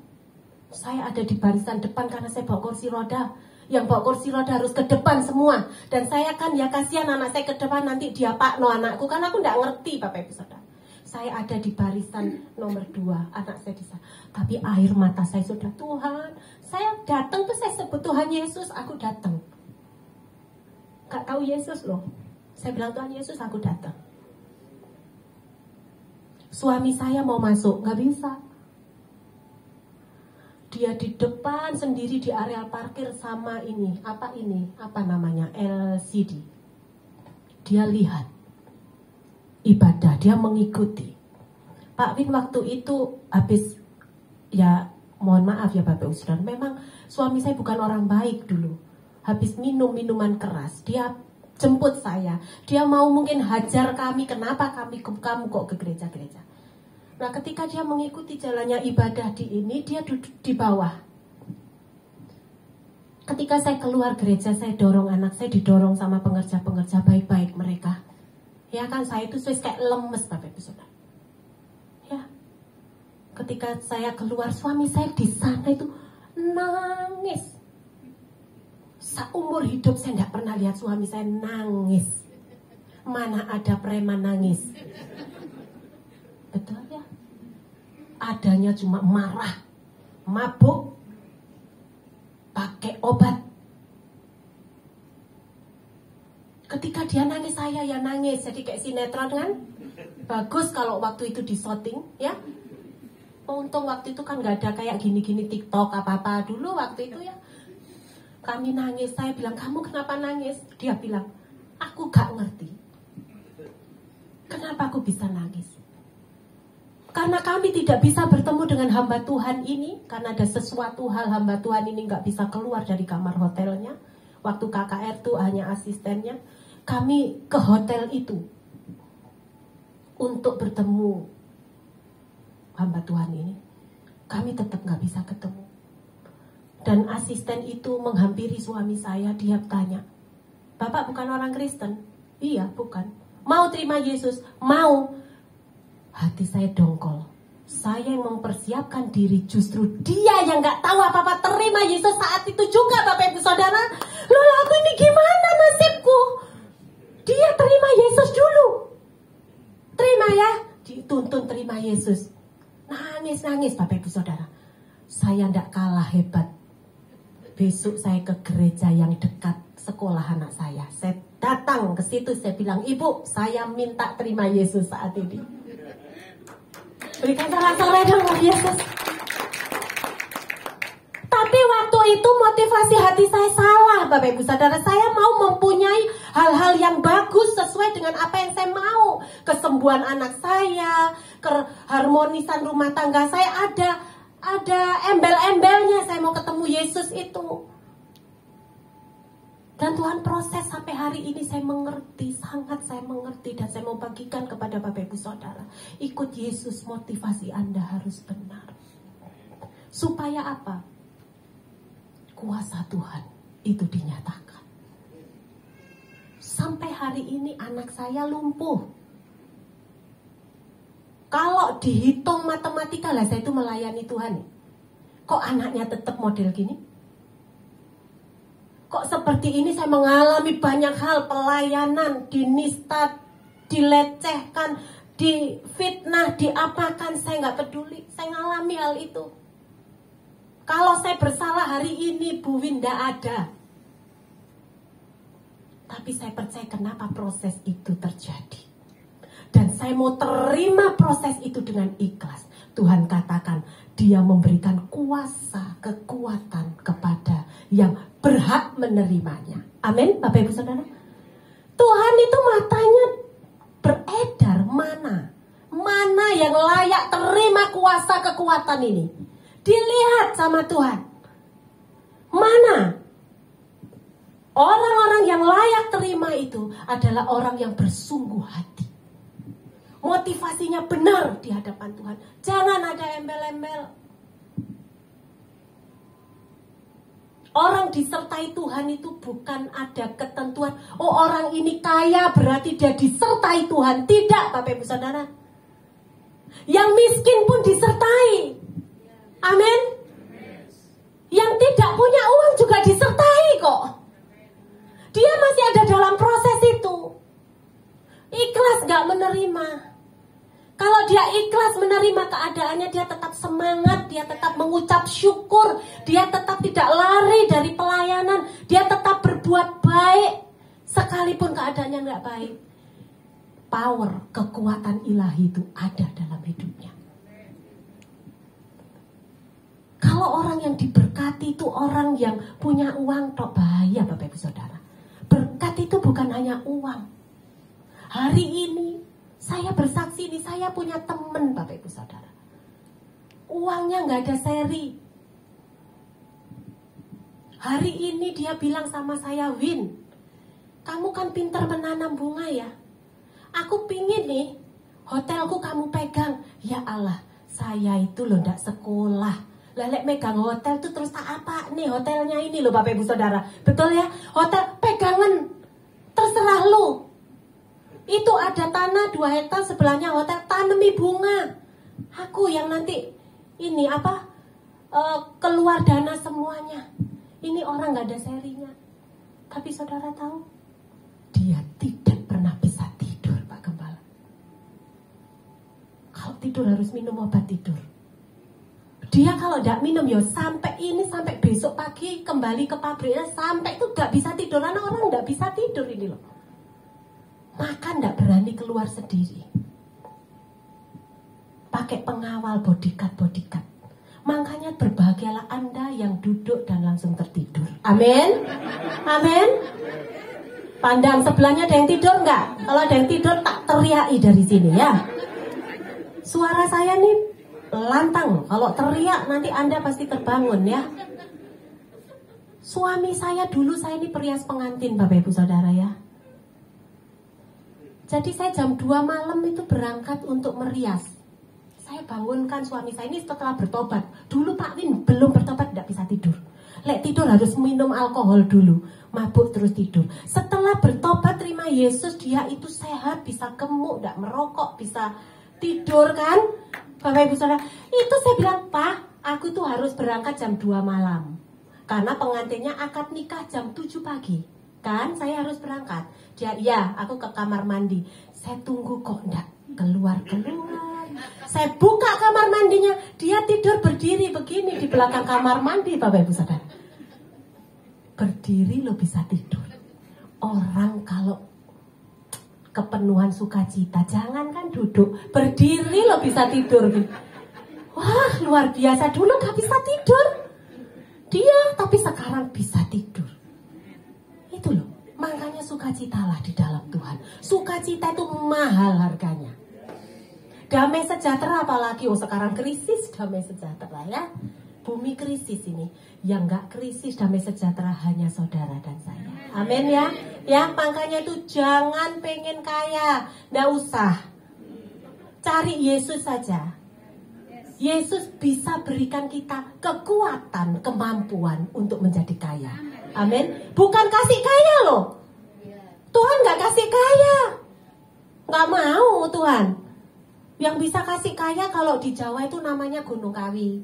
Saya ada di barisan depan karena saya bawa kursi roda. Yang bawa kursi roda harus ke depan semua. Dan saya kan ya kasihan anak saya ke depan, nanti dia pakno anakku. Karena aku gak ngerti Bapak Ibu Saudara. Saya ada di barisan nomor 2, anak saya di sana. Tapi air mata saya sudah, Tuhan, saya datang tuh saya sebut Tuhan Yesus, aku datang. Gak tahu Yesus loh. Saya bilang Tuhan Yesus, aku datang. Suami saya mau masuk, gak bisa. Dia di depan sendiri di area parkir sama ini, apa namanya, LCD. Dia lihat ibadah, dia mengikuti. Pak Win waktu itu habis, ya mohon maaf ya Bapak Ibu Saudara, memang suami saya bukan orang baik dulu. Habis minum minuman keras, dia jemput saya. Dia mau mungkin hajar kami, kenapa kamu kok ke gereja-gereja. Nah ketika dia mengikuti jalannya ibadah di ini, dia duduk di bawah. Ketika saya keluar gereja, saya dorong anak saya, didorong sama pengerja-pengerja baik-baik mereka. Ya kan, saya itu kayak lemes Bapak Ibu Saudara. Ya. Ketika saya keluar, suami saya di sana itu nangis. Seumur hidup saya tidak pernah lihat suami saya nangis. Mana ada preman nangis. Betul ya? Adanya cuma marah, mabuk, pakai obat. Ketika dia nangis, saya ya nangis. Jadi kayak sinetron kan. Bagus kalau waktu itu di shooting ya. Untung waktu itu kan gak ada kayak gini-gini TikTok apa-apa. Dulu waktu itu ya kami nangis. Saya bilang, kamu kenapa nangis? Dia bilang, aku gak ngerti. Kenapa aku bisa nangis? Karena kami tidak bisa bertemu dengan hamba Tuhan ini. Karena ada sesuatu hal hamba Tuhan ini gak bisa keluar dari kamar hotelnya. Waktu KKR tuh hanya asistennya. Kami ke hotel itu untuk bertemu hamba Tuhan ini. Kami tetap gak bisa ketemu. Dan asisten itu menghampiri suami saya. Dia tanya, Bapak bukan orang Kristen? Iya bukan. Mau terima Yesus? Mau. Hati saya dongkol. Saya yang mempersiapkan diri, justru dia yang gak tahu apa-apa terima Yesus saat itu juga Bapak Ibu Saudara. Loh aku ini gimana nasibku? Dia terima Yesus dulu. Terima ya. Dituntun terima Yesus. Nangis-nangis Bapak Ibu Saudara. Saya tidak kalah hebat. Besok saya ke gereja yang dekat sekolah anak saya. Saya datang ke situ, saya bilang, Ibu, saya minta terima Yesus saat ini. Berikan salah-salah dong Yesus. Tapi waktu itu motivasi hati saya salah Bapak Ibu Saudara. Saya mau mempunyai hal-hal yang bagus sesuai dengan apa yang saya mau. Kesembuhan anak saya, keharmonisan rumah tangga saya ada. ada embel-embelnya saya mau ketemu Yesus itu. Dan Tuhan proses sampai hari ini saya mengerti, sangat saya mengerti. Dan saya mau bagikan kepada Bapak Ibu Saudara. Ikut Yesus, motivasi Anda harus benar. Supaya apa? Kuasa Tuhan itu dinyatakan. Sampai hari ini anak saya lumpuh. Kalau dihitung matematika lah saya itu melayani Tuhan. Kok anaknya tetap model gini? Kok seperti ini saya mengalami banyak hal, pelayanan, dinista, dilecehkan, difitnah, diapakan, saya nggak peduli. Saya ngalami hal itu. Kalau saya bersalah hari ini, Bu Winda ada. Tapi saya percaya kenapa proses itu terjadi. Dan saya mau terima proses itu dengan ikhlas. Tuhan katakan, Dia memberikan kuasa, kekuatan kepada yang berhak menerimanya. Amin, Bapak Ibu Saudara. Tuhan itu matanya beredar mana yang layak terima kuasa kekuatan ini. Dilihat sama Tuhan. Mana? Orang-orang yang layak terima itu adalah orang yang bersungguh hati. Motivasinya benar di hadapan Tuhan. Jangan ada embel-embel. Orang disertai Tuhan itu bukan ada ketentuan. Oh, orang ini kaya berarti dia disertai Tuhan. Tidak, Bapak Ibu Saudara. Yang miskin pun disertai. Amin. Yang tidak punya uang juga disertai kok. Dia masih ada dalam proses itu. Ikhlas gak menerima. Kalau dia ikhlas menerima keadaannya, dia tetap semangat, dia tetap mengucap syukur, dia tetap tidak lari dari pelayanan, dia tetap berbuat baik, sekalipun keadaannya gak baik. Power, kekuatan ilahi itu ada dalam hidupnya. Kalau orang yang diberkati itu orang yang punya uang, tok bahaya Bapak Ibu Saudara. Berkat itu bukan hanya uang. Hari ini saya bersaksi nih, saya punya teman Bapak Ibu Saudara. Uangnya gak ada seri. Hari ini dia bilang sama saya, Win, kamu kan pintar menanam bunga ya. Aku pingin nih, hotelku kamu pegang. Ya Allah, saya itu loh gak sekolah. Lelek megang hotel tuh terus tak apa nih hotelnya ini loh Bapak Ibu Saudara. Betul ya, hotel pegangan. Terserah lu. Itu ada tanah 2 hektar sebelahnya hotel, tanami bunga. Aku yang nanti ini apa keluar dana semuanya. Ini orang gak ada serinya. Tapi saudara tahu, dia tidak pernah bisa tidur Pak Gembala. Kalau tidur harus minum obat tidur. Dia kalau gak minum ya sampai besok pagi kembali ke pabriknya, sampai itu gak bisa tidur. Karena orang gak bisa tidur ini loh. Makan gak berani keluar sendiri. Pakai pengawal bodyguard. Makanya berbahagialah Anda yang duduk dan langsung tertidur. Amin. Amin. Pandang sebelahnya ada yang tidur gak? Kalau ada yang tidur tak teriaki dari sini ya. Suara saya nih lantang. Kalau teriak nanti Anda pasti terbangun ya. Suami saya dulu, saya ini perias pengantin Bapak Ibu Saudara ya. Jadi saya jam 2 malam itu berangkat untuk merias. Saya bangunkan suami saya ini setelah bertobat. Dulu Pak Win belum bertobat, tidak bisa tidur. Lek tidur harus minum alkohol dulu. Mabuk terus tidur. Setelah bertobat terima Yesus, dia itu sehat, bisa gemuk, tidak merokok, bisa tidur kan. Bapak Ibu Saudara, itu saya bilang, Pak, aku itu harus berangkat jam 2 malam. Karena pengantinnya akad nikah jam 7 pagi. Kan saya harus berangkat. Dia, ya aku ke kamar mandi. Saya tunggu kok enggak keluar. Saya buka kamar mandinya, dia tidur berdiri begini di belakang kamar mandi Bapak Ibu Saudara. Berdiri lo bisa tidur. Orang kalau kepenuhan sukacita, jangankan duduk, berdiri lo bisa tidur. Wah luar biasa, dulu gak bisa tidur dia, tapi sekarang bisa tidur. Itu loh, makanya sukacitalah di dalam Tuhan. Sukacita itu mahal harganya. Damai sejahtera apalagi, sekarang krisis damai sejahtera ya. Bumi krisis ini. Yang nggak krisis damai sejahtera hanya saudara dan saya. Amin ya. Ya, makanya itu jangan pengen kaya. Nggak usah. Cari Yesus saja. Yesus bisa berikan kita kekuatan, kemampuan untuk menjadi kaya. Amin. Bukan kasih kaya loh. Tuhan nggak kasih kaya. Nggak mau Tuhan. Yang bisa kasih kaya kalau di Jawa itu namanya Gunung Kawi.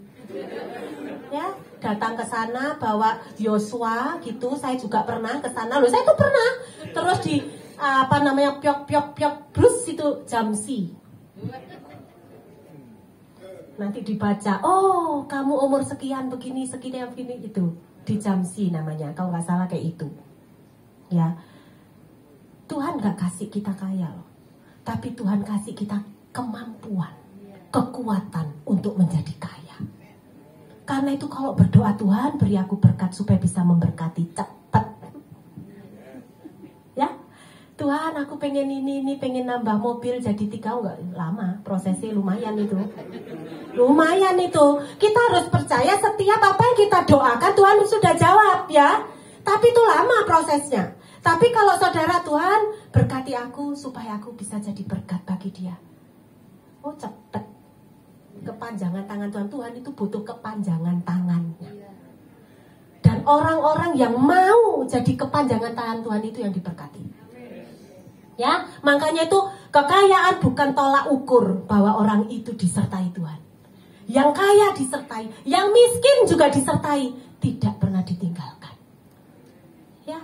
Ya, datang ke sana bawa Yosua gitu. Saya juga pernah ke sana loh. Saya tuh pernah. Terus di piok brus itu Jamsi. Nanti dibaca, oh kamu umur sekian begini itu di Jamsi namanya. Kalau nggak salah kayak itu. Ya, Tuhan nggak kasih kita kaya loh. Tapi Tuhan kasih kita kemampuan, kekuatan untuk menjadi kaya. Karena itu kalau berdoa, Tuhan beri aku berkat supaya bisa memberkati cepat. Ya, Tuhan aku pengen ini pengen nambah mobil jadi 3, enggak lama, prosesnya lumayan itu. Lumayan itu. Kita harus percaya setiap apa yang kita doakan Tuhan sudah jawab ya. Tapi itu lama prosesnya. Tapi kalau saudara, Tuhan berkati aku supaya aku bisa jadi berkat bagi dia. Oh cepat. Kepanjangan tangan Tuhan itu butuh kepanjangan tangannya. Dan orang-orang yang mau jadi kepanjangan tangan Tuhan itu yang diberkati. Ya, makanya itu kekayaan bukan tolak ukur bahwa orang itu disertai Tuhan. Yang kaya disertai, yang miskin juga disertai, tidak pernah ditinggalkan. Ya,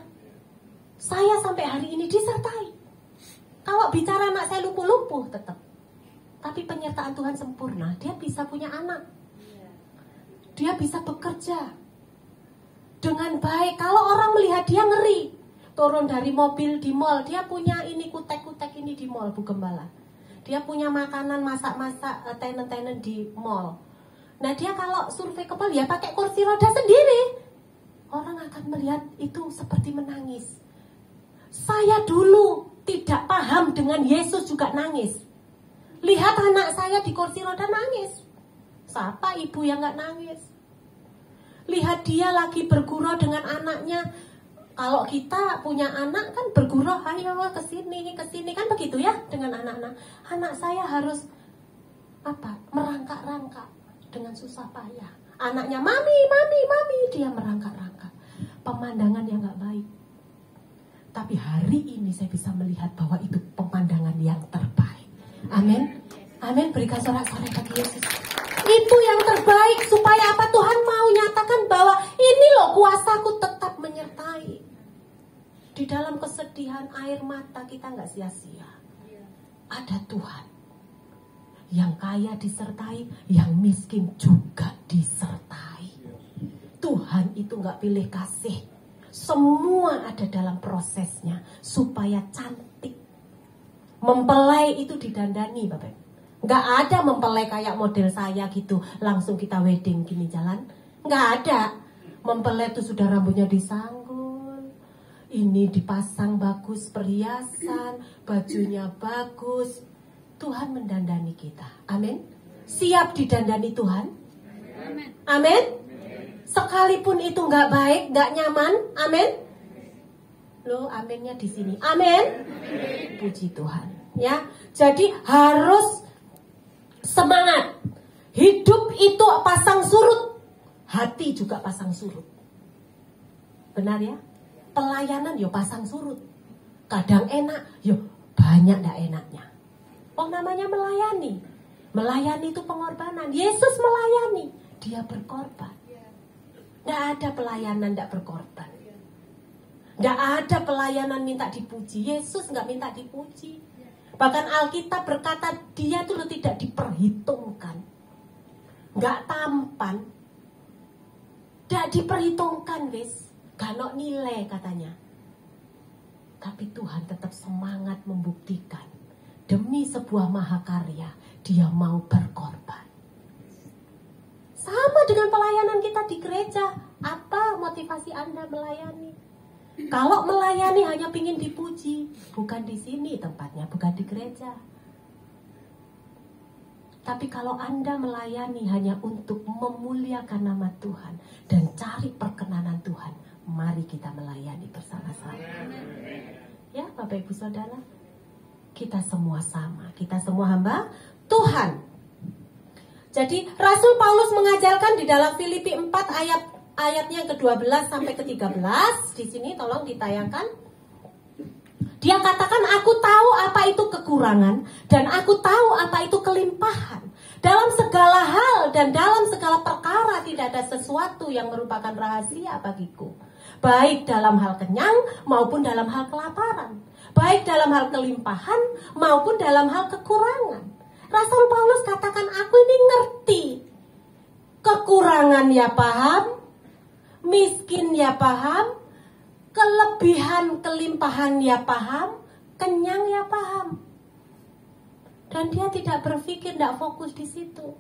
saya sampai hari ini disertai. Kalau bicara anak saya lumpuh-lumpuh tetap. Tapi penyertaan Tuhan sempurna. Dia bisa punya anak. Dia bisa bekerja dengan baik. Kalau orang melihat dia ngeri. Turun dari mobil di mall. Dia punya ini kutek-kutek ini di mall, Bu Gembala. Dia punya makanan masak-masak tenen-tenen di mall. Nah dia kalau survei ke mall ya pakai kursi roda sendiri. Orang akan melihat itu seperti menangis. Saya dulu tidak paham dengan Yesus juga nangis. Lihat anak saya di kursi roda nangis. Siapa ibu yang gak nangis? Lihat dia lagi bergurau dengan anaknya. Kalau kita punya anak kan bergurau, ayo kesini kan begitu ya dengan anak-anak. Anak saya harus merangkak-rangkak dengan susah payah. Anaknya mami, dia merangkak-rangkak. Pemandangan yang gak baik. Tapi hari ini saya bisa melihat bahwa itu pemandangan yang terbaik. Amin. Amin. Berikan sorak-sorai bagi Yesus. Itu yang terbaik supaya apa? Tuhan mau nyatakan bahwa ini loh kuasaku tetap menyertai. Di dalam kesedihan air mata kita nggak sia-sia. Ada Tuhan. Yang kaya disertai, yang miskin juga disertai. Tuhan itu nggak pilih kasih. Semua ada dalam prosesnya supaya cantik. Mempelai itu didandani, Bapak. Nggak ada mempelai kayak model saya gitu, langsung kita wedding gini jalan. Nggak ada. Mempelai itu sudah rambutnya disanggul, ini dipasang bagus perhiasan, bajunya bagus. Tuhan mendandani kita. Amin. Siap didandani Tuhan. Amin. Sekalipun itu nggak baik, nggak nyaman. Amin. Loh, aminnya di sini. Amin. Puji Tuhan. Ya, jadi harus semangat. Hidup itu pasang surut, hati juga pasang surut. Benar ya? Pelayanan yo pasang surut. Kadang enak, yo banyak ndak enaknya. Oh namanya melayani. Melayani itu pengorbanan. Yesus melayani, dia berkorban. Nggak ada pelayanan ndak berkorban. Nggak ada pelayanan minta dipuji. Yesus nggak minta dipuji. Bahkan Alkitab berkata dia tuh tidak diperhitungkan. Nggak tampan. Nggak diperhitungkan wis. Gak ada nilai katanya. Tapi Tuhan tetap semangat membuktikan. Demi sebuah mahakarya dia mau berkorban. Sama dengan pelayanan kita di gereja. Apa motivasi Anda melayani? Kalau melayani hanya pingin dipuji, bukan di sini tempatnya, bukan di gereja. Tapi kalau Anda melayani hanya untuk memuliakan nama Tuhan dan cari perkenanan Tuhan, mari kita melayani bersama-sama. Ya Bapak Ibu Saudara, kita semua sama, kita semua hamba Tuhan. Jadi Rasul Paulus mengajarkan di dalam Filipi 4 ayatnya ke-12 sampai ke-13. Di sini tolong ditayangkan. Dia katakan, aku tahu apa itu kekurangan dan aku tahu apa itu kelimpahan. Dalam segala hal dan dalam segala perkara tidak ada sesuatu yang merupakan rahasia bagiku. Baik dalam hal kenyang maupun dalam hal kelaparan. Baik dalam hal kelimpahan maupun dalam hal kekurangan. Rasul Paulus katakan, aku ini ngerti. Kekurangan ya paham, miskin ya paham, kelebihan kelimpahan ya paham, kenyang ya paham. Dan dia tidak berpikir, tidak fokus di situ.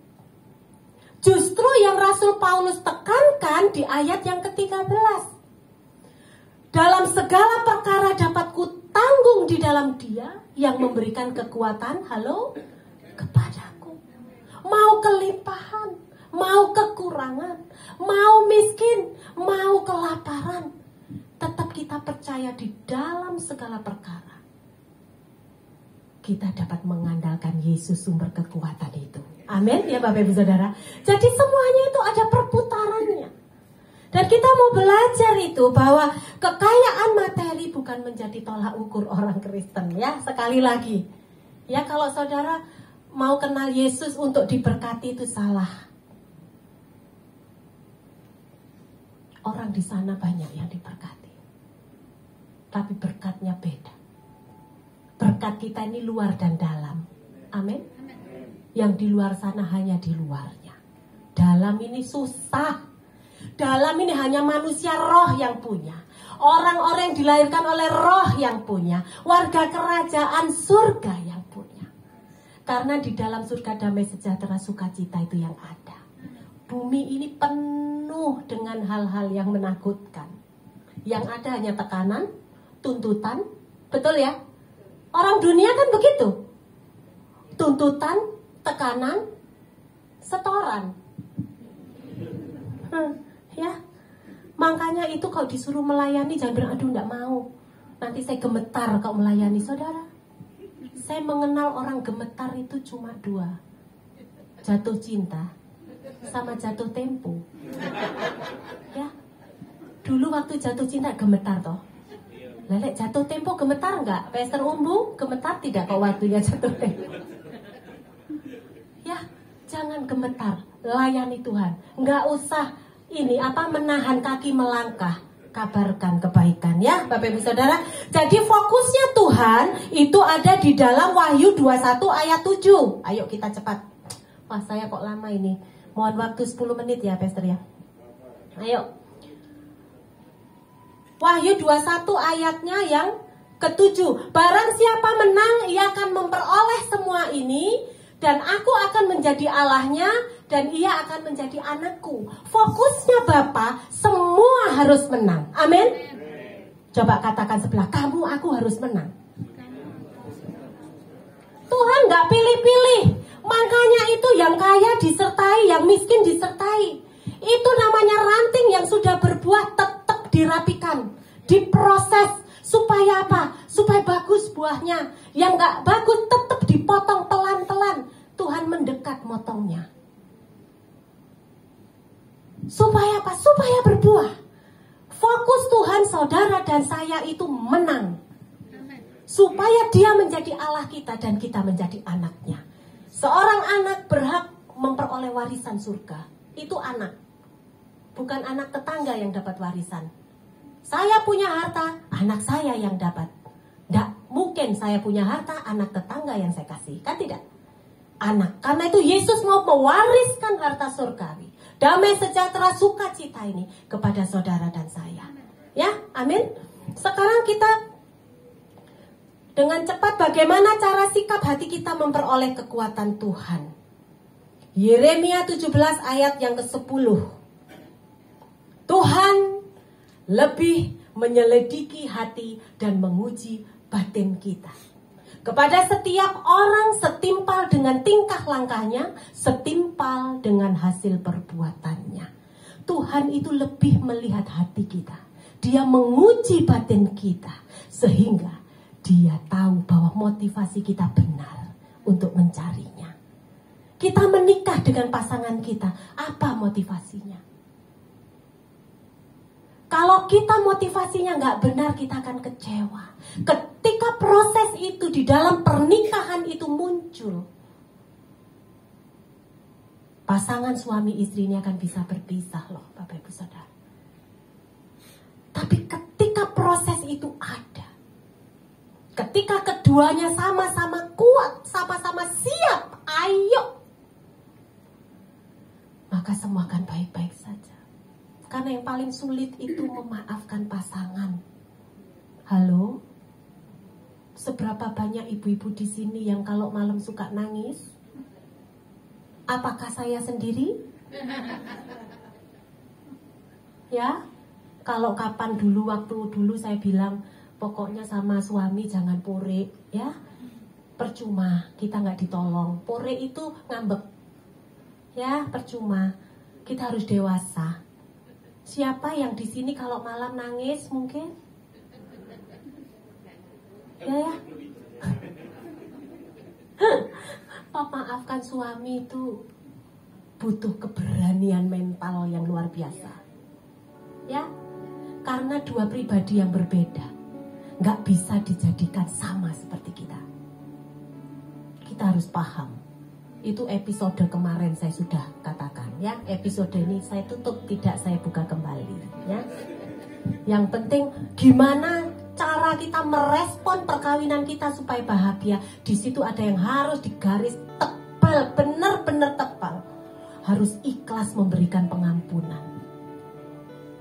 Justru yang Rasul Paulus tekankan di ayat yang ke-13. Dalam segala perkara dapat kutanggung di dalam Dia yang memberikan kekuatan, kepadaku. Mau kelimpahan, mau kekurangan, mau miskin, mau kelaparan, tetap kita percaya di dalam segala perkara kita dapat mengandalkan Yesus sumber kekuatan itu. Amin ya Bapak Ibu Saudara. Jadi semuanya itu ada perputarannya. Dan kita mau belajar itu bahwa kekayaan materi bukan menjadi tolak ukur orang Kristen ya. Sekali lagi. Ya kalau saudara mau kenal Yesus untuk diberkati itu salah. Orang di sana banyak yang diberkati. Tapi berkatnya beda. Berkat kita ini luar dan dalam. Amin. Yang di luar sana hanya di luarnya. Dalam ini susah. Dalam ini hanya manusia roh yang punya. Orang-orang yang dilahirkan oleh roh yang punya. Warga kerajaan surga yang punya. Karena di dalam surga damai sejahtera sukacita itu yang ada. Bumi ini penuh dengan hal-hal yang menakutkan. Yang ada hanya tekanan, tuntutan. Betul ya? Orang dunia kan begitu. Tuntutan, tekanan, setoran. Ya, makanya itu kalau disuruh melayani jangan bilang aduh enggak mau. Nanti saya gemetar kalau melayani. Saudara, saya mengenal orang gemetar itu cuma 2. Jatuh cinta sama jatuh tempo. Ya. Dulu waktu jatuh cinta gemetar toh. Lelek jatuh tempo gemetar enggak? Pastor Umbu gemetar tidak kok waktunya jatuh tempo? Ya, jangan gemetar, layani Tuhan. Enggak usah menahan kaki melangkah. Kabarkan kebaikan ya Bapak Ibu Saudara. Jadi fokusnya Tuhan itu ada di dalam Wahyu 21 ayat 7. Ayo kita cepat. Wah saya kok lama ini. Mohon waktu 10 menit ya Pastor ya. Ayo. Wahyu 21 ayatnya yang ke-7. Barang siapa menang, ia akan memperoleh semua ini, dan aku akan menjadi Allahnya, dan ia akan menjadi anakku. Fokusnya Bapa, semua harus menang. Amin. Coba katakan sebelah, kamu aku harus menang. Tuhan gak pilih-pilih. Makanya itu yang kaya disertai, yang miskin disertai. Itu namanya ranting yang sudah berbuah tetap dirapikan, diproses. Supaya apa? Supaya bagus buahnya. Yang gak bagus tetap dipotong pelan-pelan. Tuhan mendekat motongnya. Supaya apa? Supaya berbuah. Fokus Tuhan saudara dan saya itu menang. Supaya dia menjadi Allah kita dan kita menjadi anaknya. Seorang anak berhak memperoleh warisan surga. Itu anak. Bukan anak tetangga yang dapat warisan. Saya punya harta, anak saya yang dapat. Tidak mungkin saya punya harta, anak tetangga yang saya kasih. Kan tidak? Anak. Karena itu Yesus mau mewariskan harta surgawi. Damai sejahtera sukacita ini kepada saudara dan saya. Ya, amin. Sekarang kita dengan cepat bagaimana cara sikap hati kita memperoleh kekuatan Tuhan. Yeremia 17 ayat yang ke-10. Tuhan lebih menyelidiki hati dan menguji batin kita. Kepada setiap orang setimpal dengan tingkah langkahnya, setimpal dengan hasil perbuatannya. Tuhan itu lebih melihat hati kita. Dia menguji batin kita sehingga Dia tahu bahwa motivasi kita benar untuk mencarinya. Kita menikah dengan pasangan kita, apa motivasinya? Kalau kita motivasinya nggak benar, kita akan kecewa. Ketika proses itu di dalam pernikahan itu muncul, pasangan suami istri ini akan bisa berpisah loh, Bapak Ibu Saudara. Tapi ketika proses itu ada, ketika keduanya sama-sama kuat, sama-sama siap, ayo, maka semua akan baik-baik saja. Karena yang paling sulit itu memaafkan pasangan. Halo? Seberapa banyak ibu-ibu di sini yang kalau malam suka nangis? Apakah saya sendiri? Ya? Kalau kapan dulu, waktu dulu saya bilang, pokoknya sama suami jangan pore, ya? Percuma, kita nggak ditolong. Pore itu ngambek. Ya, percuma. Kita harus dewasa. Siapa yang di sini kalau malam nangis mungkin? Ya. Memaafkan suami itu butuh keberanian mental yang luar biasa. Ya, karena dua pribadi yang berbeda nggak bisa dijadikan sama seperti kita. Kita harus paham. Itu episode kemarin saya sudah katakan, ya. Episode ini saya tutup, tidak saya buka kembali, ya. Yang penting gimana cara kita merespon perkawinan kita supaya bahagia. Di situ ada yang harus digaris tebal, benar-benar tebal. Harus ikhlas memberikan pengampunan.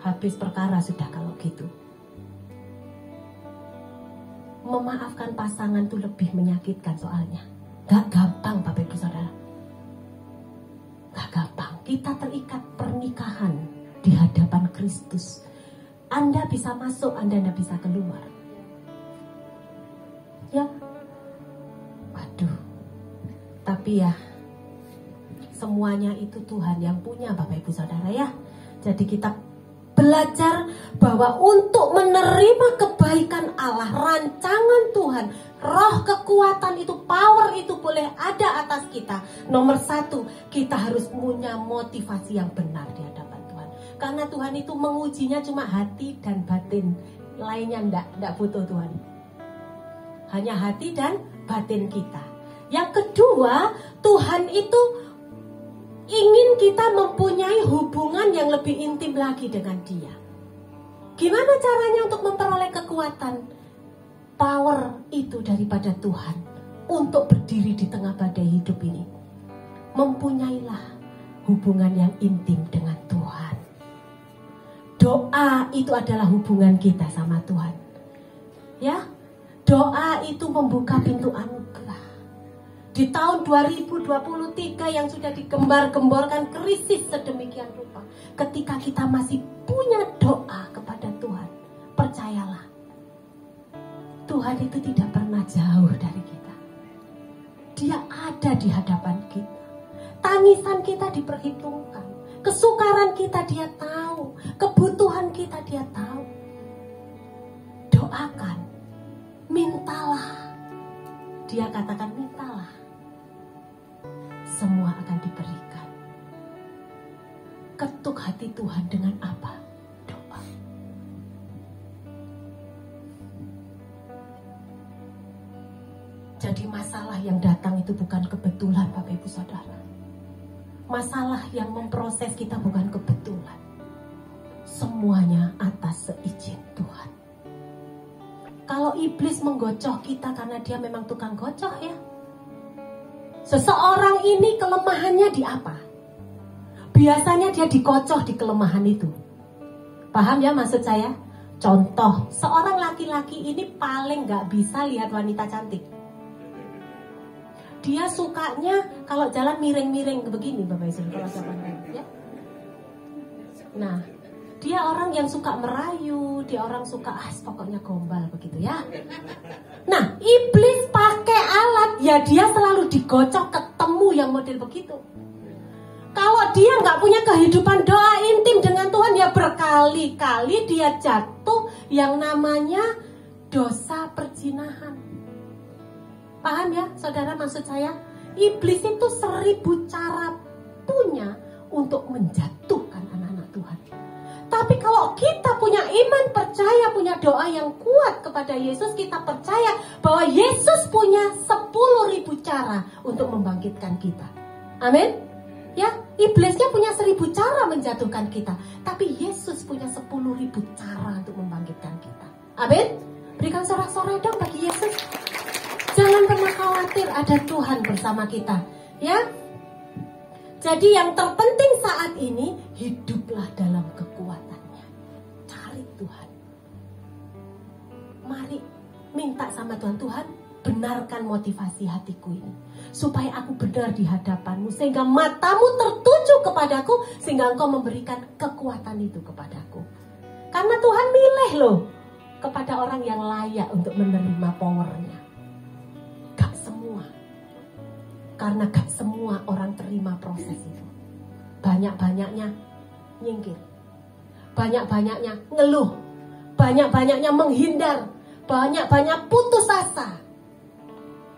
Habis perkara sudah kalau gitu. Memaafkan pasangan itu lebih menyakitkan soalnya. Gak gampang Bapak Ibu Saudara. Gak gampang. Kita terikat pernikahan di hadapan Kristus. Anda bisa masuk, Anda tidak bisa keluar. Ya. Waduh. Tapi ya, semuanya itu Tuhan yang punya Bapak Ibu Saudara ya. Jadi kita belajar bahwa untuk menerima kebaikan Allah, rancangan Tuhan, roh kekuatan itu, power itu boleh ada atas kita. Nomor satu, kita harus punya motivasi yang benar di hadapan Tuhan. Karena Tuhan itu mengujinya cuma hati dan batin. Lainnya enggak butuh Tuhan. Hanya hati dan batin kita. Yang kedua, Tuhan itu ingin kita mempunyai hubungan yang lebih intim lagi dengan Dia. Gimana caranya untuk memperoleh kekuatan? Power itu daripada Tuhan untuk berdiri di tengah badai hidup ini. Mempunyailah hubungan yang intim dengan Tuhan. Doa itu adalah hubungan kita sama Tuhan. Ya, doa itu membuka pintu anugerah. Di tahun 2023 yang sudah digembar-gemborkan krisis sedemikian rupa. Ketika kita masih punya doa kepada Tuhan, percayalah, Tuhan itu tidak pernah jauh dari kita. Dia ada di hadapan kita. Tangisan kita diperhitungkan. Kesukaran kita Dia tahu. Kebutuhan kita Dia tahu. Doakan. Mintalah. Dia katakan mintalah. Semua akan diberikan. Ketuk hati Tuhan dengan apa? Doa. Jadi masalah yang datang itu bukan kebetulan Bapak Ibu Saudara. Masalah yang memproses kita bukan kebetulan. Semuanya atas seizin Tuhan. Kalau iblis menggocoh kita karena dia memang tukang gocoh ya. Seseorang ini kelemahannya di apa? Biasanya dia dikocoh di kelemahan itu. Paham ya maksud saya? Contoh, seorang laki-laki ini paling gak bisa lihat wanita cantik. Dia sukanya kalau jalan miring-miring begini Bapak Ibu ya. Nah, dia orang yang suka merayu, dia orang suka pokoknya gombal begitu ya. Nah, iblis pakai ya dia selalu digocok ketemu yang model begitu. Kalau dia nggak punya kehidupan doa intim dengan Tuhan, ya berkali-kali dia jatuh yang namanya dosa perzinahan. Paham ya saudara maksud saya? Iblis itu 1000 cara punya untuk menjatuhkan anak-anak Tuhan. Tapi kalau kita punya iman, percaya, punya doa yang kuat kepada Yesus, kita percaya bahwa Yesus punya 10.000 cara untuk membangkitkan kita. Amin. Ya, iblisnya punya 1000 cara menjatuhkan kita, tapi Yesus punya 10.000 cara untuk membangkitkan kita. Amin. Berikan sorak-sorai dong bagi Yesus. Jangan pernah khawatir, ada Tuhan bersama kita. Ya. Jadi yang terpenting saat ini, hiduplah dalam kekuatannya. Cari Tuhan. Mari minta sama Tuhan, Tuhan benarkan motivasi hatiku ini, supaya aku benar di hadapanmu, sehingga matamu tertuju kepadaku, sehingga engkau memberikan kekuatan itu kepadaku. Karena Tuhan milih loh kepada orang yang layak untuk menerima powernya. Gak semua. Karena gak semua orang terima proses itu. Banyak-banyaknya nyingkir, banyak-banyaknya ngeluh, banyak-banyaknya menghindar, banyak-banyak putus asa.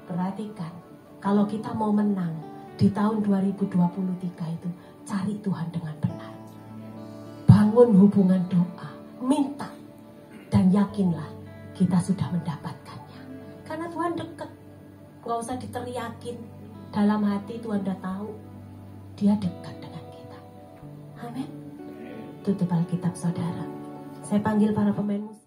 Perhatikan, kalau kita mau menang di tahun 2023 itu, cari Tuhan dengan benar. Bangun hubungan doa, minta, dan yakinlah kita sudah mendapatkannya. Karena Tuhan dekat, gak usah diteriakin. Dalam hati Tuhan udah tahu, dia dekat dengan kita. Amin. Tutup Alkitab saudara. Saya panggil para pemain musik.